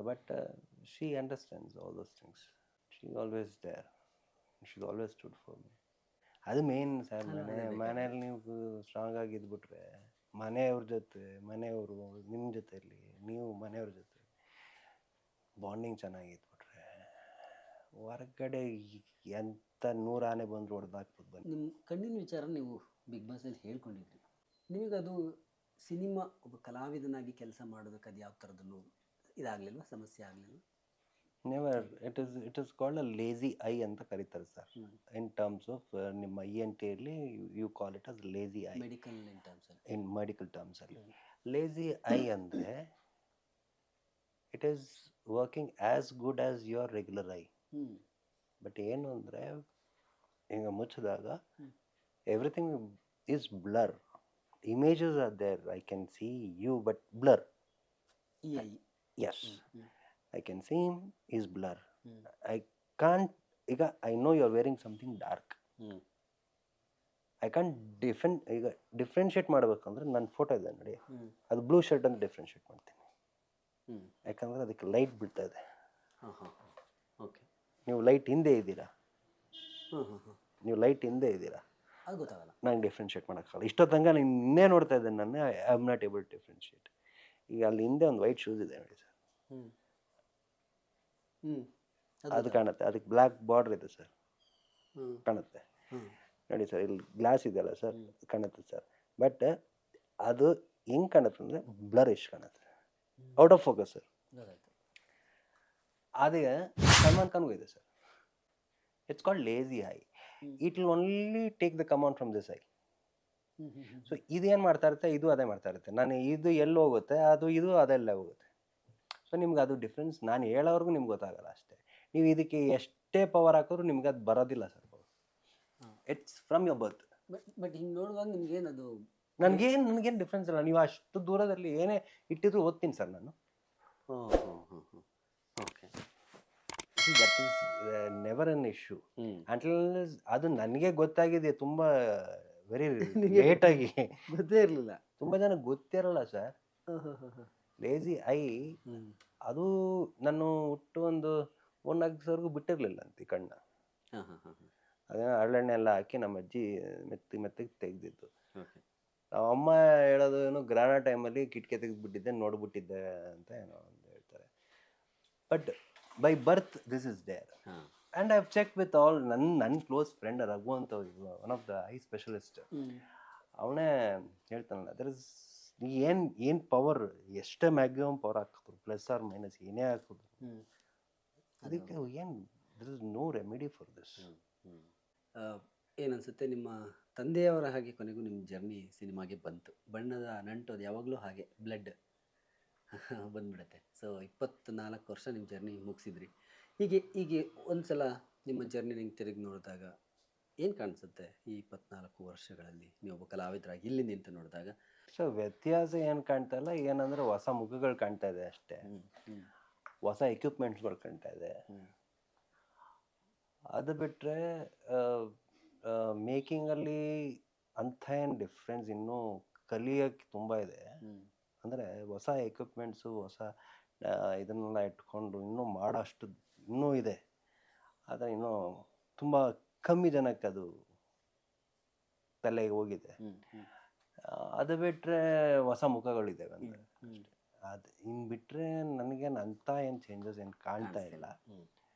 But she understands all those things. She always there. She always stood for me. ಅದು ಮೇನ್ ಸರ್. ಮನೆಯಲ್ಲಿ ನೀವು ಸ್ಟ್ರಾಂಗ್ ಆಗಿ ಇದ್ಬಿಟ್ರೆ, ಮನೆಯವ್ರ ಜೊತೆ, ಮನೆಯವರು ನಿಮ್ಮ ಜೊತೆಯಲ್ಲಿ, ನೀವು ಮನೆಯವ್ರ ಜೊತೆ ಬಾಂಡಿಂಗ್ ಚೆನ್ನಾಗಿದ್ಬಿಟ್ರೆ, ಹೊರಗಡೆ ಎಂಥ 100 ಆನೆ ಬಂದರೂ ಹೊಡೆದಾಕ್ಬೋದು. ಬನ್ನಿ, ನಿಮ್ಮ ಕಣ್ಣಿನ ವಿಚಾರ ನೀವು ಬಿಗ್ ಬಾಸಲ್ಲಿ ಹೇಳ್ಕೊಂಡಿದ್ರಿ. ನಿಮಗದು ಸಿನಿಮಾ ಒಬ್ಬ ಕಲಾವಿದನಾಗಿ ಕೆಲಸ ಮಾಡೋದಕ್ಕೆ ಅದು ಯಾವ ಥರದಲ್ಲೂ ಇದಾಗಲಿಲ್ವ, ಸಮಸ್ಯೆ ಆಗಲಿಲ್ವ? Never. It is called a lazy eye ಅಂತ ಕರೀತಾರೆ ಸರ್. ಇನ್ ಟರ್ಮ್ಸ್ ಆಫ್ ನಿಮ್ಮ ENTಯಲ್ಲಿ you call it as lazy eye. Medical ಟರ್ಮ್ಸಲ್ಲಿ ಲೇಜಿ ಐ ಅಂದರೆ it is working as good as your regular eye. But ಏನು ಅಂದರೆ, ಈಗ ಮುಚ್ಚಿದಾಗ everything is blur. Images are there. I can see you, but blur. Yes. I can see him, is blur. I can't. I know you're wearing something dark. I can't ಈಗ differentiate ಮಾಡಬೇಕಂದ್ರೆ ನನ್ನ photo ಇದೆ ನೋಡಿ, ಅದು blue shirt ಅಂತ differentiate ಮಾಡ್ತೀನಿ. ಹ್ಞೂ ಯಾಕಂದರೆ ಅದಕ್ಕೆ ಲೈಟ್ ಬೀಳ್ತಾ ಇದೆ. ಹಾಂ ಹಾಂ ಓಕೆ. ನೀವು ಲೈಟ್ ಹಿಂದೆ ಇದ್ದೀರಾ, ಹಾಂ ಹಾಂ ಹಾಂ ನೀವು ಲೈಟ್ ಹಿಂದೆ ಇದ್ದೀರಾ, ಅದು ಗೊತ್ತಾಗಲ್ಲ. ನಂಗೆ ಡಿಫ್ರೆನ್ಷಿಯೇಟ್ ಮಾಡೋಕ್ಕಾಗಲ್ಲ. ಇಷ್ಟೊತ್ತಂಗ ನೀನು ಇನ್ನೇ ನೋಡ್ತಾ ಇದ್ದೇನೆ ನಾನು, I am not able to differentiate. ಈಗ ಅಲ್ಲಿ ಹಿಂದೆ ಒಂದು ವೈಟ್ ಶೂಸ್ ಇದೆ ನೋಡಿ ಸರ್, ಹ್ಞೂ ಹ್ಞೂ ಅದು ಕಾಣುತ್ತೆ, ಅದಕ್ಕೆ ಬ್ಲ್ಯಾಕ್ ಬಾರ್ಡ್ರ್ ಇದೆ ಸರ್, ಹ್ಞೂ ಕಾಣುತ್ತೆ ಹ್ಞೂ ನೋಡಿ ಸರ್. ಇಲ್ಲಿ ಗ್ಲಾಸ್ ಇದೆಯಲ್ಲ ಸರ್, ಕಾಣುತ್ತೆ ಸರ್. ಬಟ್ ಅದು ಹೆಂಗೆ ಕಾಣುತ್ತೆ ಅಂದರೆ ಬ್ಲರಿಶ್ ಕಾಣುತ್ತೆ, ಔಟ್ ಆಫ್ ಫೋಕಸ್ ಸರ್. ಗೊತ್ತಾಯ್ತು. ಅದೇ ಸಲ್ಮಾನ್ ಖಾನ್ಗೂ ಇದೆ sir. It's called lazy I. It will only take the command from this I. ಹ್ಞೂ ಹ್ಞೂ ಹ್ಞೂ ಸೊ ಇದೇನು ಮಾಡ್ತಾ ಇರುತ್ತೆ, ಇದು ಅದೇ ಮಾಡ್ತಾ ಇರುತ್ತೆ. ನಾನು ಇದು ಎಲ್ಲಿ ಹೋಗುತ್ತೆ, ಅದು ಇದು ಅದೆಲ್ಲ ಹೋಗುತ್ತೆ. ಸೊ ನಿಮ್ಗೆ ಅದು ಡಿಫ್ರೆನ್ಸ್ ನಾನು ಹೇಳೋವರೆಗೂ ನಿಮ್ಗೆ ಗೊತ್ತಾಗಲ್ಲ ಅಷ್ಟೇ. ನೀವು ಇದಕ್ಕೆ ಎಷ್ಟೇ ಪವರ್ ಹಾಕಿದ್ರು ನಿಮ್ಗೆ ಅದು ಬರೋದಿಲ್ಲ sir. It's from your birth. But ಹಿಂಗೆ ನೋಡುವಾಗ ನಿಮ್ಗೇನದು ನನಗೇನು ಡಿಫ್ರೆನ್ಸ್ ಇಲ್ಲ. ನೀವು ಅಷ್ಟು ದೂರದಲ್ಲಿ ಏನೇ ಇಟ್ಟಿದ್ರು ಓದ್ತೀನಿ ಸರ್ ನಾನು. ಹಾಂ ಹಾಂ ಹಾಂ ಹಾಂ okay. That is never an issue. ಹ್ಞೂ ಅಂಟಿಲ್ ಅದು ನನಗೆ ಗೊತ್ತಾಗಿದೆ ತುಂಬ ವೆರಿ ಲೇಟಾಗಿ. ಗೊತ್ತೇ ಇರಲಿಲ್ಲ. ತುಂಬ ಜನಕ್ಕೆ ಗೊತ್ತಿರಲ್ಲ ಸರ್. ಹಾಂ ಹಾಂ ಹಾಂ ಹಾಂ ಲೇಜಿ ಐ ಹ್ಞೂ ಅದು ನಾನು ಹುಟ್ಟು ಒಂದು 3-4 ದಿವಸವರೆಗೂ ಬಿಟ್ಟಿರಲಿಲ್ಲ ಅಂತ ಕಣ್ಣ. ಹಾಂ ಹಾಂ ಹಾಂ ಹಾಂ ಅದೇ ಹರಳೆಣ್ಣೆ ಎಲ್ಲ ಹಾಕಿ ನಮ್ಮ ಅಜ್ಜಿ ಮೆತ್ತಗೆ ತೆಗೆದಿದ್ದು. ಓಕೆ. ನಮ್ಮ ಅಮ್ಮ ಹೇಳೋದು ಏನು, ಗ್ರಾನ ಟೈಮಲ್ಲಿ ಕಿಟಕಿ ತೆಗೆದುಬಿಟ್ಟಿದ್ದೆ, ನೋಡ್ಬಿಟ್ಟಿದ್ದೆ ಅಂತ ಏನೋ ಒಂದು ಹೇಳ್ತಾರೆ. But by birth this is there. ಹಾಂ and I have check with all ನನ್ನ ಕ್ಲೋಸ್ ಫ್ರೆಂಡ್ ರಘು ಅಂತ, one of the eye specialist. ಹ್ಞೂ ಅವನೇ ಹೇಳ್ತಾನಲ್ಲ, ದರ್ ಇಸ್ ಏನು ಪವರ್, ಎಷ್ಟೇ ಮ್ಯಾಕ್ಸಿಮಮ್ ಪವರ್ ಹಾಕಿದ್ರು, ಪ್ಲಸ್ ಆರ್ ಮೈನಸ್ ಏನೇ ಹಾಕಿದ್ರು, ಹ್ಞೂ ಅದಕ್ಕೆ ಏನು there is no remedy for this. ಏನನ್ಸುತ್ತೆ ನಿಮ್ಮ ತಂದೆಯವರ ಹಾಗೆ ಕೊನೆಗೂ ನಿಮ್ಮ ಜರ್ನಿ ಸಿನಿಮಾಗೆ ಬಂತು. ಬಣ್ಣದ ನಂಟು ಅದು ಯಾವಾಗಲೂ ಹಾಗೆ ಬ್ಲಡ್ ಬಂದ್ಬಿಡುತ್ತೆ. ಸೊ 24 ವರ್ಷ ನಿಮ್ಮ ಜರ್ನಿ ಮುಗಿಸಿದ್ರಿ. ಹೀಗೆ ಒಂದು ಸಲ ನಿಮ್ಮ ಜರ್ನಿ ನಿಂಗೆ ತಿರುಗಿ ನೋಡಿದಾಗ ಏನು ಕಾಣಿಸುತ್ತೆ? ಈ 24 ವರ್ಷಗಳಲ್ಲಿ ನೀವು ಒಬ್ಬ ಕಲಾವಿದರಾಗಿ ಇಲ್ಲಿ ನಿಂತು ನೋಡಿದಾಗ. ಸೊ ವ್ಯತ್ಯಾಸ ಏನು ಕಾಣ್ತಾ ಇಲ್ಲ, ಏನಂದರೆ ಹೊಸ ಮುಖಗಳು ಕಾಣ್ತಾ ಇದೆ ಅಷ್ಟೇ, ಹೊಸ ಎಕ್ವಿಪ್ಮೆಂಟ್ಸ್ಗಳು ಕಾಣ್ತಾ ಇದೆ. ಅದು ಬಿಟ್ಟರೆ ಮೇಕಿಂಗಲ್ಲಿ ಅಂಥ ಏನು ಡಿಫ್ರೆನ್ಸ್ ಇನ್ನೂ ಕಲಿಯೋಕ್ಕೆ ತುಂಬ ಇದೆ. ಅಂದರೆ ಹೊಸ ಎಕ್ವಿಪ್ಮೆಂಟ್ಸು, ಹೊಸ ಇದನ್ನೆಲ್ಲ ಇಟ್ಕೊಂಡು ಇನ್ನೂ ಮಾಡೋಷ್ಟು ಇನ್ನೂ ಇದೆ. ಆದರೆ ಇನ್ನೂ ತುಂಬ ಕಮ್ಮಿ ಜನಕ್ಕೆ ಅದು ತಲೆಗೆ ಹೋಗಿದೆ. ಅದು ಬಿಟ್ಟರೆ ಹೊಸ ಮುಖಗಳಿದ್ದಾವೆ ಅಂತ ಅಷ್ಟೇ. ಅದು ಇನ್ನು ಬಿಟ್ಟರೆ ನನಗೇನು ಅಂಥ ಏನು ಚೇಂಜಸ್ ಏನು ಕಾಣ್ತಾ ಇಲ್ಲ.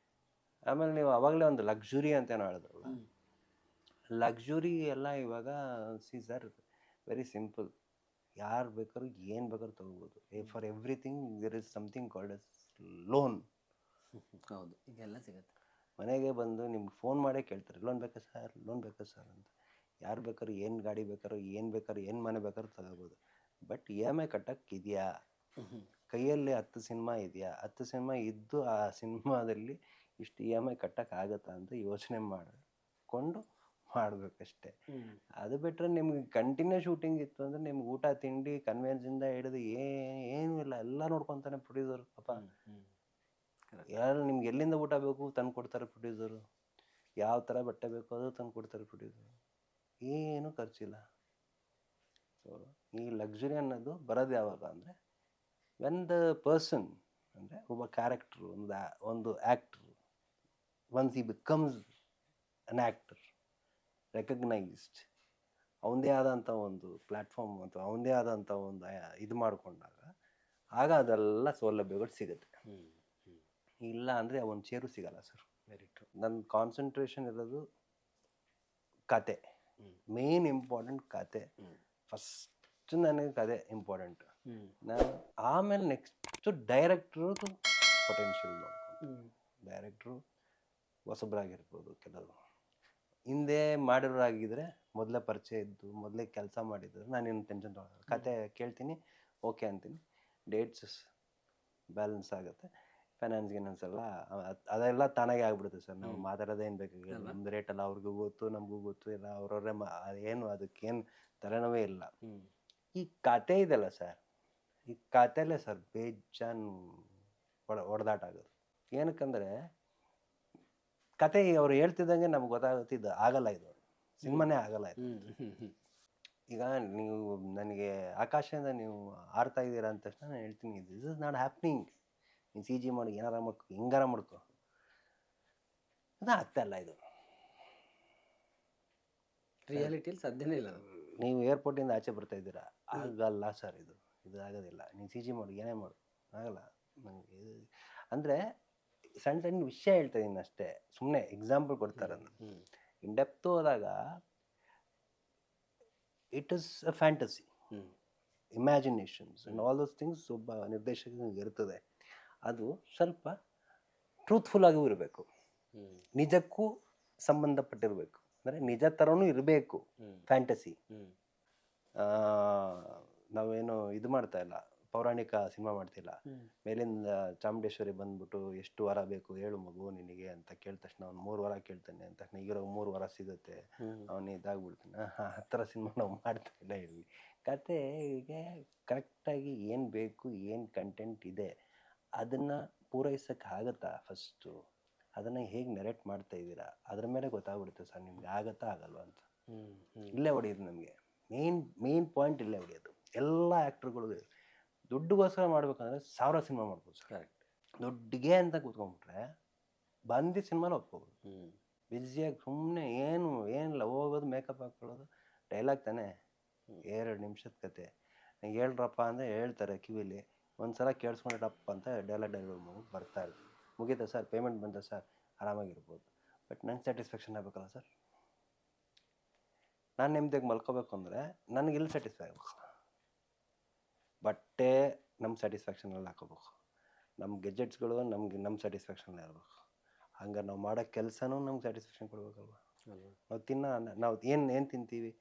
ಆಮೇಲೆ ನೀವು ಅವಾಗಲೇ ಒಂದು ಲಕ್ಸುರಿ ಅಂತ ಏನೋ ಹೇಳಿದ್ರಲ್ಲ, ಲಕ್ಸುರಿ ಎಲ್ಲ ಇವಾಗ ಸಿ ಸರ್ ವೆರಿ ಸಿಂಪಲ್. ಯಾರು ಬೇಕಾದ್ರೂ ಏನು ಬೇಕಾದ್ರೂ ತೊಗೋಬೋದು. For everything there is something called as loan. ಹೌದು, ಈಗೆಲ್ಲ ಸಿಗುತ್ತೆ. ಮನೆಗೆ ಬಂದು ನಿಮ್ಗೆ ಫೋನ್ ಮಾಡೇ ಕೇಳ್ತಾರೆ, ಲೋನ್ ಬೇಕಾ ಸರ್, ಲೋನ್ ಬೇಕಾ ಸರ್ ಅಂತ. ಯಾರು ಬೇಕಾದ್ರೂ ಏನು ಗಾಡಿ ಬೇಕಾದ್ರೂ ಏನು ಮನೆ ಬೇಕಾದ್ರೂ ತಗೋಬೋದು. ಬಟ್ ಇ ಎಮ್ ಐ ಕಟ್ಟೋಕ್ಕಿದೆಯಾ, ಕೈಯಲ್ಲಿ 10 ಸಿನಿಮಾ ಇದೆಯಾ, 10 ಸಿನಿಮಾ ಇದ್ದು ಆ ಸಿನಿಮಾದಲ್ಲಿ ಇಷ್ಟು ಇ ಎಮ್ ಐ ಕಟ್ಟೋಕ್ಕಾಗತ್ತಾ ಅಂತ ಯೋಚನೆ ಮಾಡಿಕೊಂಡು ಮಾಡಬೇಕಷ್ಟೆ. ಅದು ಬಿಟ್ಟರೆ ನಿಮ್ಗೆ ಕಂಟಿನ್ಯೂ ಶೂಟಿಂಗ್ ಇತ್ತು ಅಂದರೆ ನಿಮ್ಗೆ ಊಟ ತಿಂಡಿ ಕನ್ವೆನ್ಸಿಂದ ಹಿಡಿದು ಏನೂ ಇಲ್ಲ, ಎಲ್ಲ ನೋಡ್ಕೊತಾನೆ ಪ್ರೊಡ್ಯೂಸರ್. ಪಾಪ ಯಾರು ನಿಮ್ಗೆ ಎಲ್ಲಿಂದ ಊಟ ಬೇಕು ತಂದು ಕೊಡ್ತಾರೆ ಪ್ರೊಡ್ಯೂಸರು, ಯಾವ ಥರ ಬಟ್ಟೆ ಬೇಕು ಅದು ತಂದು ಕೊಡ್ತಾರೆ ಪ್ರೊಡ್ಯೂಸರು, ಏನೂ ಖರ್ಚಿಲ್ಲ. ಸೊ ಈ ಲಕ್ಸುರಿ ಅನ್ನೋದು ಬರೋದು ಯಾವಾಗ ಅಂದರೆ ವೆನ್ ದ ಪರ್ಸನ್, ಅಂದರೆ ಒಬ್ಬ ಕ್ಯಾರೆಕ್ಟ್ರು, ಒಂದು actor, once he becomes an actor, recognised, ಅವನದೇ ಆದಂಥ ಒಂದು ಪ್ಲ್ಯಾಟ್ಫಾರ್ಮ್ ಅಥವಾ ಅವನದೇ ಆದಂಥ ಒಂದು ಇದು ಮಾಡಿಕೊಂಡಾಗ ಆಗ ಅದೆಲ್ಲ ಸೌಲಭ್ಯಗಳು ಸಿಗುತ್ತೆ. ಇಲ್ಲ ಅಂದರೆ ಒಂದು ಚೇರು ಸಿಗಲ್ಲ ಸರ್. Very true. ನನ್ನ ಕಾನ್ಸಂಟ್ರೇಷನ್ ಇರೋದು ಕತೆ, ಮೇನ್ ಇಂಪಾರ್ಟೆಂಟ್ ಕತೆ. ಫಸ್ಟ್ ನನಗೆ ಕತೆ ಇಂಪಾರ್ಟೆಂಟ್. ನಾನು ಆಮೇಲೆ ನೆಕ್ಸ್ಟು ಡೈರೆಕ್ಟ್ರದು ಪೊಟೆನ್ಷಿಯಲ್ ನೋಡ್ಕೊಂಡು, ಡೈರೆಕ್ಟ್ರು ಹೊಸಬ್ರಾಗಿರ್ಬೋದು, ಕೆಲವರು ಹಿಂದೆ ಮಾಡಿರೋರಾಗಿದ್ದರೆ ಮೊದಲೇ ಪರಿಚಯ ಇದ್ದು ಮೊದಲೇ ಕೆಲಸ ಮಾಡಿದ್ರೆ ನಾನೇನು ಟೆನ್ಷನ್ ತೊಗೊಳಲ್ಲ. ಕತೆ ಕೇಳ್ತೀನಿ, ಓಕೆ ಅಂತೀನಿ, ಡೇಟ್ಸ್ ಬ್ಯಾಲೆನ್ಸ್ ಆಗುತ್ತೆ, ಫೈನಾನ್ಸ್ ಎಲ್ಲ ಅದೆಲ್ಲ ತಾನಾಗೆ ಆಗ್ಬಿಡುತ್ತೆ ಸರ್. ನಾವು ಮಾತಾಡೋದೇನು ಬೇಕಾಗಿಲ್ಲ, ನಮ್ದು ರೇಟೆಲ್ಲ ಅವ್ರಿಗೂ ಗೊತ್ತು, ನಮಗೂ ಗೊತ್ತು, ಇಲ್ಲ ಅವ್ರವ್ರೇ ಏನು ಅದಕ್ಕೇನು ತಲೆನೋವೇ ಇಲ್ಲ. ಈ ಕತೆ ಇದೆಲ್ಲ ಸರ್, ಈ ಕತೆಲೇ ಸರ್ ಬೇಜಾನ್ ಹೊಡೆದಾಟ ಆಗೋದು. ಏನಕ್ಕಂದರೆ ಕತೆ ಅವ್ರು ಹೇಳ್ತಿದ್ದಂಗೆ ನಮ್ಗೆ ಗೊತ್ತಾಗುತ್ತೆ, ಇದು ಆಗಲ್ಲ, ಇದು ಸಿನಿಮಾನೇ ಆಗಲ್ಲ ಇದು. ಈಗ ನೀವು ನನಗೆ ಆಕಾಶದಿಂದ ನೀವು ಆಡ್ತಾ ಇದ್ದೀರಾ ಅಂದ ತಕ್ಷಣ ನಾನು ಹೇಳ್ತೀನಿ ದಿಸ್ ಇಸ್ ನಾಟ್ ಹ್ಯಾಪ್ನಿಂಗ್. ನೀನು ಸಿ ಜಿ ಮಾಡಿ ಏನಾರ ಮಾಡ್ಕೊ ಹಿಂಗಾರ ಮಾಡ್ಕೊ, ಅದು ಆಗ್ತಾ ಇಲ್ಲ. ಇದು ರಿಯಾಲಿಟಿಯಲ್ಲಿ ಸಾಧ್ಯನೇ ಇಲ್ಲ ಅದು. ನೀವು ಏರ್ಪೋರ್ಟಿಂದ ಆಚೆ ಬರ್ತಾ ಇದ್ದೀರಾ, ಆಗಲ್ಲ ಸರ್, ಇದು ಆಗೋದಿಲ್ಲ. ನೀನು ಸಿ ಜಿ ಮಾಡು ಏನೇ ಮಾಡು ಆಗಲ್ಲ ನನಗೆ. ಅಂದರೆ ಸಣ್ಣ ಸಣ್ಣ ವಿಷಯ ಹೇಳ್ತಾ ಇದ್ದೀನಿ ಅಷ್ಟೇ, ಸುಮ್ಮನೆ ಎಕ್ಸಾಂಪಲ್ ಕೊಡ್ತಾರೆ. ಇನ್ ಡೆಪ್ತ್ ಹೋದಾಗ it is a fantasy, imaginations and all those things ಒಬ್ಬ ನಿರ್ದೇಶಕನಿಗೆ ಇರ್ತದೆ. ಅದು ಸ್ವಲ್ಪ ಟ್ರೂತ್ಫುಲ್ ಆಗೂ ಇರಬೇಕು, ನಿಜಕ್ಕೂ ಸಂಬಂಧಪಟ್ಟಿರಬೇಕು, ಅಂದರೆ ನಿಜ ಥರನೂ ಇರಬೇಕು. ಫ್ಯಾಂಟಸಿ ನಾವೇನು ಇದು ಮಾಡ್ತಾ ಇಲ್ಲ, ಪೌರಾಣಿಕ ಸಿನಿಮಾ ಮಾಡ್ತಿಲ್ಲ. ಮೇಲಿಂದ ಚಾಮುಂಡೇಶ್ವರಿ ಬಂದ್ಬಿಟ್ಟು ಎಷ್ಟು ವಾರ ಬೇಕು ಹೇಳು ಮಗು ನಿನಗೆ ಅಂತ ಕೇಳಿದ ತಕ್ಷಣ ಅವ್ನು 3 ವಾರ ಕೇಳ್ತಾನೆ ಅಂತ ತಕ್ಷಣ ಈಗಿರೋ 3 ವಾರ ಸಿಗುತ್ತೆ ಅವನು ಇದಾಗ್ಬಿಡ್ತಾನೆ. ಆ ಥರ ಸಿನಿಮಾ ನಾವು ಮಾಡ್ತಾ ಇಲ್ಲ ಇಲ್ಲಿ. ಕತೆಗೆ ಕರೆಕ್ಟಾಗಿ ಏನು ಬೇಕು, ಏನು ಕಂಟೆಂಟ್ ಇದೆ ಅದನ್ನು ಪೂರೈಸೋಕ್ಕೆ ಆಗುತ್ತಾ ಫಸ್ಟು, ಅದನ್ನು ಹೇಗೆ ನೆರೆಕ್ಟ್ ಮಾಡ್ತಾ ಇದ್ದೀರಾ ಅದ್ರ ಮೇಲೆ ಗೊತ್ತಾಗ್ಬಿಡುತ್ತೆ ಸರ್ ನಿಮ್ಗೆ ಆಗುತ್ತಾ ಆಗಲ್ವ ಅಂತ. ಇಲ್ಲೇ ಹೊಡೆಯೋದು ನಮಗೆ ಮೇನ್ ಪಾಯಿಂಟ್, ಇಲ್ಲೇ ಹೊಡೆಯೋದು. ಎಲ್ಲ ಆ್ಯಕ್ಟ್ರುಗಳು ದುಡ್ಡುಗೋಸ್ಕರ ಮಾಡ್ಬೇಕಂದ್ರೆ 1000 ಸಿನಿಮಾ ಮಾಡ್ಬೋದು ಸರ್. ಕರೆಕ್ಟ್. ದುಡ್ಡಿಗೆ ಅಂತ ಕೂತ್ಕೊಂಡ್ಬಿಟ್ರೆ ಬಂದು ಸಿನಿಮಾನ ಒಪ್ಕೋಬೋದು. ಬ್ಯುಸಿಯಾಗಿ ಸುಮ್ಮನೆ ಏನಿಲ್ಲ, ಹೋಗೋದು ಮೇಕಪ್ ಹಾಕ್ಕೊಳ್ಳೋದು, ಡೈಲಾಗ್ ತಾನೇ 2 ನಿಮಿಷದ ಕತೆ. ಹೇಳ್ರಪ್ಪ ಅಂದರೆ ಹೇಳ್ತಾರೆ ಕಿವಿಲಿ, ಒಂದ್ಸಲ ಕೇಳಿಸ್ಕೊಂಡಪ್ಪ ಅಂತ ಡೈಲಾಗ್ ಬರ್ತಾ ಇರ್ತದೆ. ಮುಗೀತಾ ಸರ್, ಪೇಮೆಂಟ್ ಬಂತ ಸರ್, ಆರಾಮಾಗಿರ್ಬೋದು. ಬಟ್ ನಂಗೆ ಸ್ಯಾಟಿಸ್ಫ್ಯಾಕ್ಷನ್ ಆಗಬೇಕಲ್ಲ ಸರ್. ನಾನು ನೆಮ್ಮದಿಯಾಗಿ ಮಲ್ಕೋಬೇಕು ಅಂದರೆ ನನಗೆ ಇಲ್ಲಿ ಸ್ಯಾಟಿಸ್ಫೈ ಆಗಬೇಕು. ಬಟ್ಟೆ ನಮ್ಮ ಸ್ಯಾಟಿಸ್ಫ್ಯಾಕ್ಷನಲ್ಲಿ ಹಾಕೋಬೇಕು, ನಮ್ಮ ಗೆಜೆಟ್ಸ್ಗಳು ನಮ್ಮ ಸ್ಯಾಟಿಸ್ಫ್ಯಾಕ್ಷನಲ್ಲಿ ಇರಬೇಕು. ಹಂಗೆ ನಾವು ಮಾಡೋ ಕೆಲಸನೂ ನಮ್ಗೆ ಸ್ಯಾಟಿಸ್ಫ್ಯಾಕ್ಷನ್ ಕೊಡಬೇಕಲ್ವ. ನಾವು ಏನು ತಿಂತೀವಿ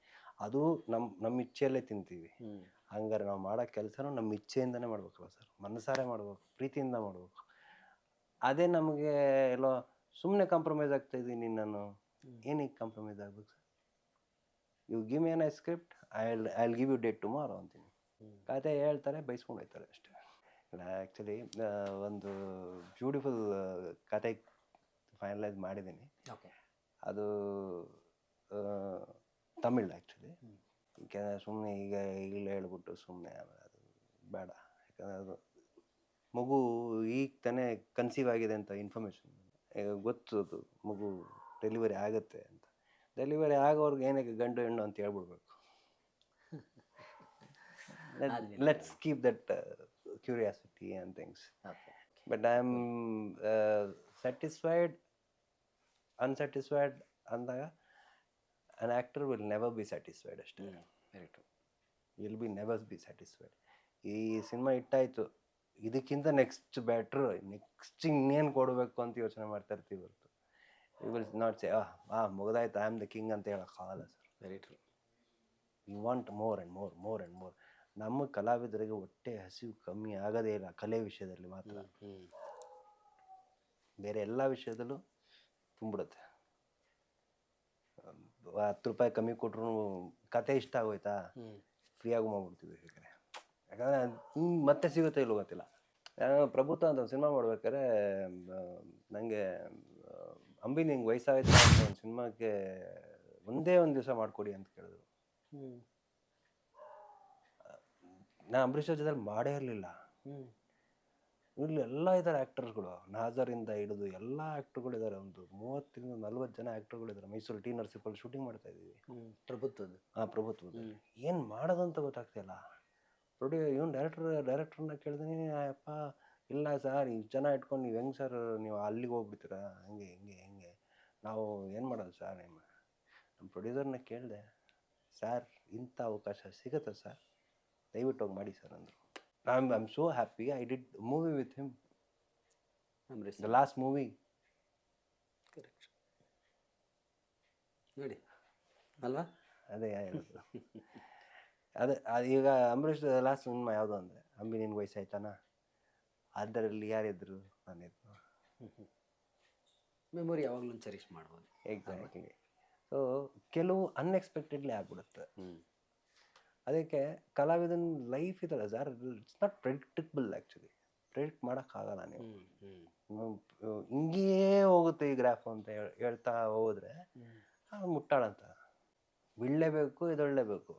ಅದು ನಮ್ಮ ಇಚ್ಛೆಯಲ್ಲೇ ತಿಂತೀವಿ. ಹಂಗಾರೆ ನಾವು ಮಾಡೋ ಕೆಲಸನೂ ನಮ್ಮ ಇಚ್ಛೆಯಿಂದನೇ ಮಾಡ್ಬೇಕಲ್ವ ಸರ್. ಮನಸಾರೆ ಮಾಡ್ಬೇಕು, ಪ್ರೀತಿಯಿಂದ ಮಾಡ್ಬೇಕು. ಅದೇ ನಮಗೆ ಎಲ್ಲೋ ಸುಮ್ಮನೆ ಕಾಂಪ್ರಮೈಸ್ ಆಗ್ತಾ ಇದ್ದೀನಿ ನಾನು. ಏನಕ್ಕೆ ಕಾಂಪ್ರಮೈಸ್ ಆಗ್ಬೇಕು sir? You give me a script, I will give you date tomorrow ಅಂತೀನಿ. ಕತೆ ಹೇಳ್ತಾರೆ, ಬೈಸ್ಕೊಂಡು ಹೋಗ್ತಾರೆ ಅಷ್ಟೇ. ಆ್ಯಕ್ಚುಲಿ ಒಂದು ಬ್ಯೂಟಿಫುಲ್ ಕತೆ ಫೈನಲೈಸ್ ಮಾಡಿದ್ದೀನಿ. ಅದು ತಮಿಳ್ ಆ್ಯಕ್ಚುಲಿ. ಯಾಕೆಂದರೆ ಸುಮ್ಮನೆ ಈಗಲೇ ಹೇಳ್ಬಿಟ್ಟು ಸುಮ್ಮನೆ ಅದು ಬೇಡ. ಯಾಕಂದರೆ ಅದು ಮಗು ಈಗ ತಾನೇ ಕನ್ಸೀವ್ ಆಗಿದೆ ಅಂತ ಇನ್ಫಾರ್ಮೇಷನ್ ಗೊತ್ತು. ಅದು ಮಗು ಡೆಲಿವರಿ ಆಗುತ್ತೆ ಅಂತ. ಡೆಲಿವರಿ ಆಗೋರ್ಗೆ ಏನಕ್ಕೆ ಗಂಡು ಹೆಣ್ಣು ಅಂತ ಹೇಳ್ಬಿಡ್ಬೇಕು. Let's keep that curiosity and things. But I'm satisfied, unsatisfied ಅಂದಾಗ an actor will never be satisfied ಅಷ್ಟೇ. Very true. Will be never be satisfied. ಈ ಸಿನಿಮಾ ಹಿಟ್ಟಾಯಿತು, ಇದಕ್ಕಿಂತ ನೆಕ್ಸ್ಟ್ ಬೆಟ್ರು, ನೆಕ್ಸ್ಟ್ ಇನ್ನೇನು ಕೊಡಬೇಕು ಅಂತ ಯೋಚನೆ ಮಾಡ್ತಾ ಇರ್ತೀವಿ ಹೊರತು ಯು ವಿಲ್ ನಾಟ್ ಸೇ ಮುಗಿದಾಯ್ತು ಐ ಆಮ್ ದ ಕಿಂಗ್ ಅಂತ ಹೇಳೋಕ್ಕಾಗಲ್ಲ sir. Very true. You want more and more, more and more. ನಮ್ಮ ಕಲಾವಿದರಿಗೆ ಹೊಟ್ಟೆ ಹಸಿವು ಕಮ್ಮಿ ಆಗೋದೇ ಇಲ್ಲ, ಕಲೆ ವಿಷಯದಲ್ಲಿ ಮಾತ್ರ. ಬೇರೆ ಎಲ್ಲ ವಿಷಯದಲ್ಲೂ ತುಂಬಿಡುತ್ತೆ. 10 ರೂಪಾಯಿ ಕಮ್ಮಿ ಕೊಟ್ಟರು ಕತೆ ಇಷ್ಟ ಆಗೋಯ್ತಾ ಫ್ರೀಯಾಗಿ ಮಾಡ್ಬಿಡ್ತೀವಿ. ಯಾಕಂದರೆ ಮತ್ತೆ ಸಿಗುತ್ತೆ ಇಲ್ಲೋ ಗೊತ್ತಿಲ್ಲ. ಪ್ರಭುತ್ವ ಅಂತ ಒಂದು ಸಿನಿಮಾ ಮಾಡ್ಬೇಕಾದ್ರೆ ನನಗೆ ಅಂಬಿ ನಿಂಗೆ ವಯಸ್ಸಾಯ್ತು ಅಂತ ಒಂದು ಸಿನಿಮಾಕ್ಕೆ ಒಂದೇ ಒಂದು ದಿವಸ ಮಾಡಿಕೊಡಿ ಅಂತ ಕೇಳಿದ್ರು. ನಾನು ಅಂಬರೀಷ್ ಜೊತೆಲಿ ಮಾಡೇ ಇರಲಿಲ್ಲ. ಇಲ್ಲಿ ಎಲ್ಲ ಇದ್ದಾರೆ ಆ್ಯಕ್ಟರ್ಸ್ಗಳು, ನಾಜರಿಂದ ಹಿಡಿದು ಎಲ್ಲ ಆ್ಯಕ್ಟರ್ಗಳಿದ್ದಾರೆ. ಒಂದು 30-40 ಜನ ಆ್ಯಕ್ಟರ್ಗಳಿದ್ದಾರೆ. ಮೈಸೂರು ಟಿ ನರಸೀಪುರಲ್ಲಿ ಶೂಟಿಂಗ್ ಮಾಡ್ತಾ ಇದ್ದೀವಿ ಪ್ರಭುತ್ವದ್ದು. ಪ್ರಭುತ್ವದ್ದು ಏನು ಮಾಡೋದಂತ ಗೊತ್ತಾಗ್ತಿಲ್ಲ. ಇವನು ಡೈರೆಕ್ಟ್ರನ್ನ ಕೇಳಿದೀನಿ, ಅಪ್ಪ ಇಲ್ಲ ಸರ್ ಇಷ್ಟು ಜನ ಇಟ್ಕೊಂಡು ನೀವು ಹೆಂಗೆ ಸರ್ ನೀವು ಅಲ್ಲಿಗೆ ಹೋಗ್ಬಿಡ್ತೀರಾ, ಹೆಂಗೆ ನಾವು ಏನು ಮಾಡೋದು ಸರ್? ನಮ್ಮ ಪ್ರೊಡ್ಯೂಸರ್ನ ಕೇಳಿದೆ, ಸರ್ ಇಂಥ ಅವಕಾಶ ಸಿಗುತ್ತೆ ಸರ್, ದಯವಿಟ್ಟು ಹೋಗಿ ಮಾಡಿ ಸರ್ ಅಂದರು. I'm so happy. I did a movie with him. The last movie. Correct. ನೋಡಿ ಅಲ್ವಾ? ಅದೇ ಹೇಳೋದು. ಅದೇ ಈಗ ಅಂಬರೀಷ್ ಲಾಸ್ಟ್ ಸಿನಿಮಾ ಯಾವುದು ಅಂದರೆ ಅಂಬಿ ನಿನ್ಗೆ ವಯಸ್ಸಾಯ್ತಾನ, ಅದರಲ್ಲಿ ಯಾರಿದ್ರು ನಾನಿದ್ರು. ಮೆಮೊರಿ ಯಾವಾಗಲೂ ಚೆರಿಷ್ ಮಾಡ್ಬೋದು. ಎಕ್ಸಾಕ್ಟ್ಲಿ. ಸೊ ಕೆಲವು ಅನ್ಎಕ್ಸ್ಪೆಕ್ಟೆಡ್ಲಿ ಆಗ್ಬಿಡುತ್ತೆ. ಅದಕ್ಕೆ ಕಲಾವಿದನ ಲೈಫ್ ಇದಲ್ಲ sir, it's not predictable. Actually predict ಮಾಡೋಕ್ಕಾಗಲ್ಲ. ನೀವು ಹಿಂಗೇ ಹೋಗುತ್ತೆ ಈ ಗ್ರಾಫ್ ಅಂತ ಹೇಳ್ತಾ ಹೋದ್ರೆ ಮುಟ್ಟಾಳಂತ. ಬಿಡಲೇಬೇಕು, ಇದೊಳ್ಳೇಬೇಕು.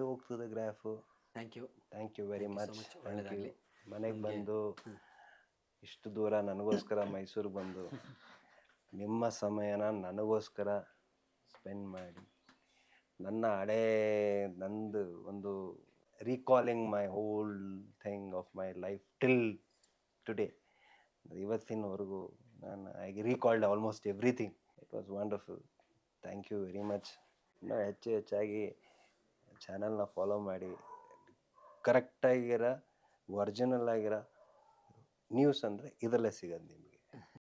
ಹೋಗ್ತದೆ graph. Thank you. Thank you very Thank you so much. much. Thank you. ಒಳ್ಳೆದಾಗ್ಲಿ. ಮನೆಗೆ ಬಂದು ಇಷ್ಟು ದೂರ ನನಗೋಸ್ಕರ ಮೈಸೂರಿಗೆ ಬಂದು ನಿಮ್ಮ ಸಮಯನ ನನಗೋಸ್ಕರ ಸ್ಪೆಂಡ್ ಮಾಡಿ ನನ್ನ ನಂದು ಒಂದು recalling my whole thing of my life till today, ಇವತ್ತಿನವರೆಗೂ ನಾನು I recalled almost everything. It was wonderful. Thank you very much. ಇನ್ನೂ ಹೆಚ್ಚಾಗಿ ಚಾನಲ್ನ ಫಾಲೋ ಮಾಡಿ, ಕರೆಕ್ಟಾಗಿರೋ ಒರಿಜಿನಲ್ ಆಗಿರೋ ನ್ಯೂಸ್ ಅಂದರೆ ಇದರಲ್ಲೇ ಸಿಗೋದು ನಿಮಗೆ.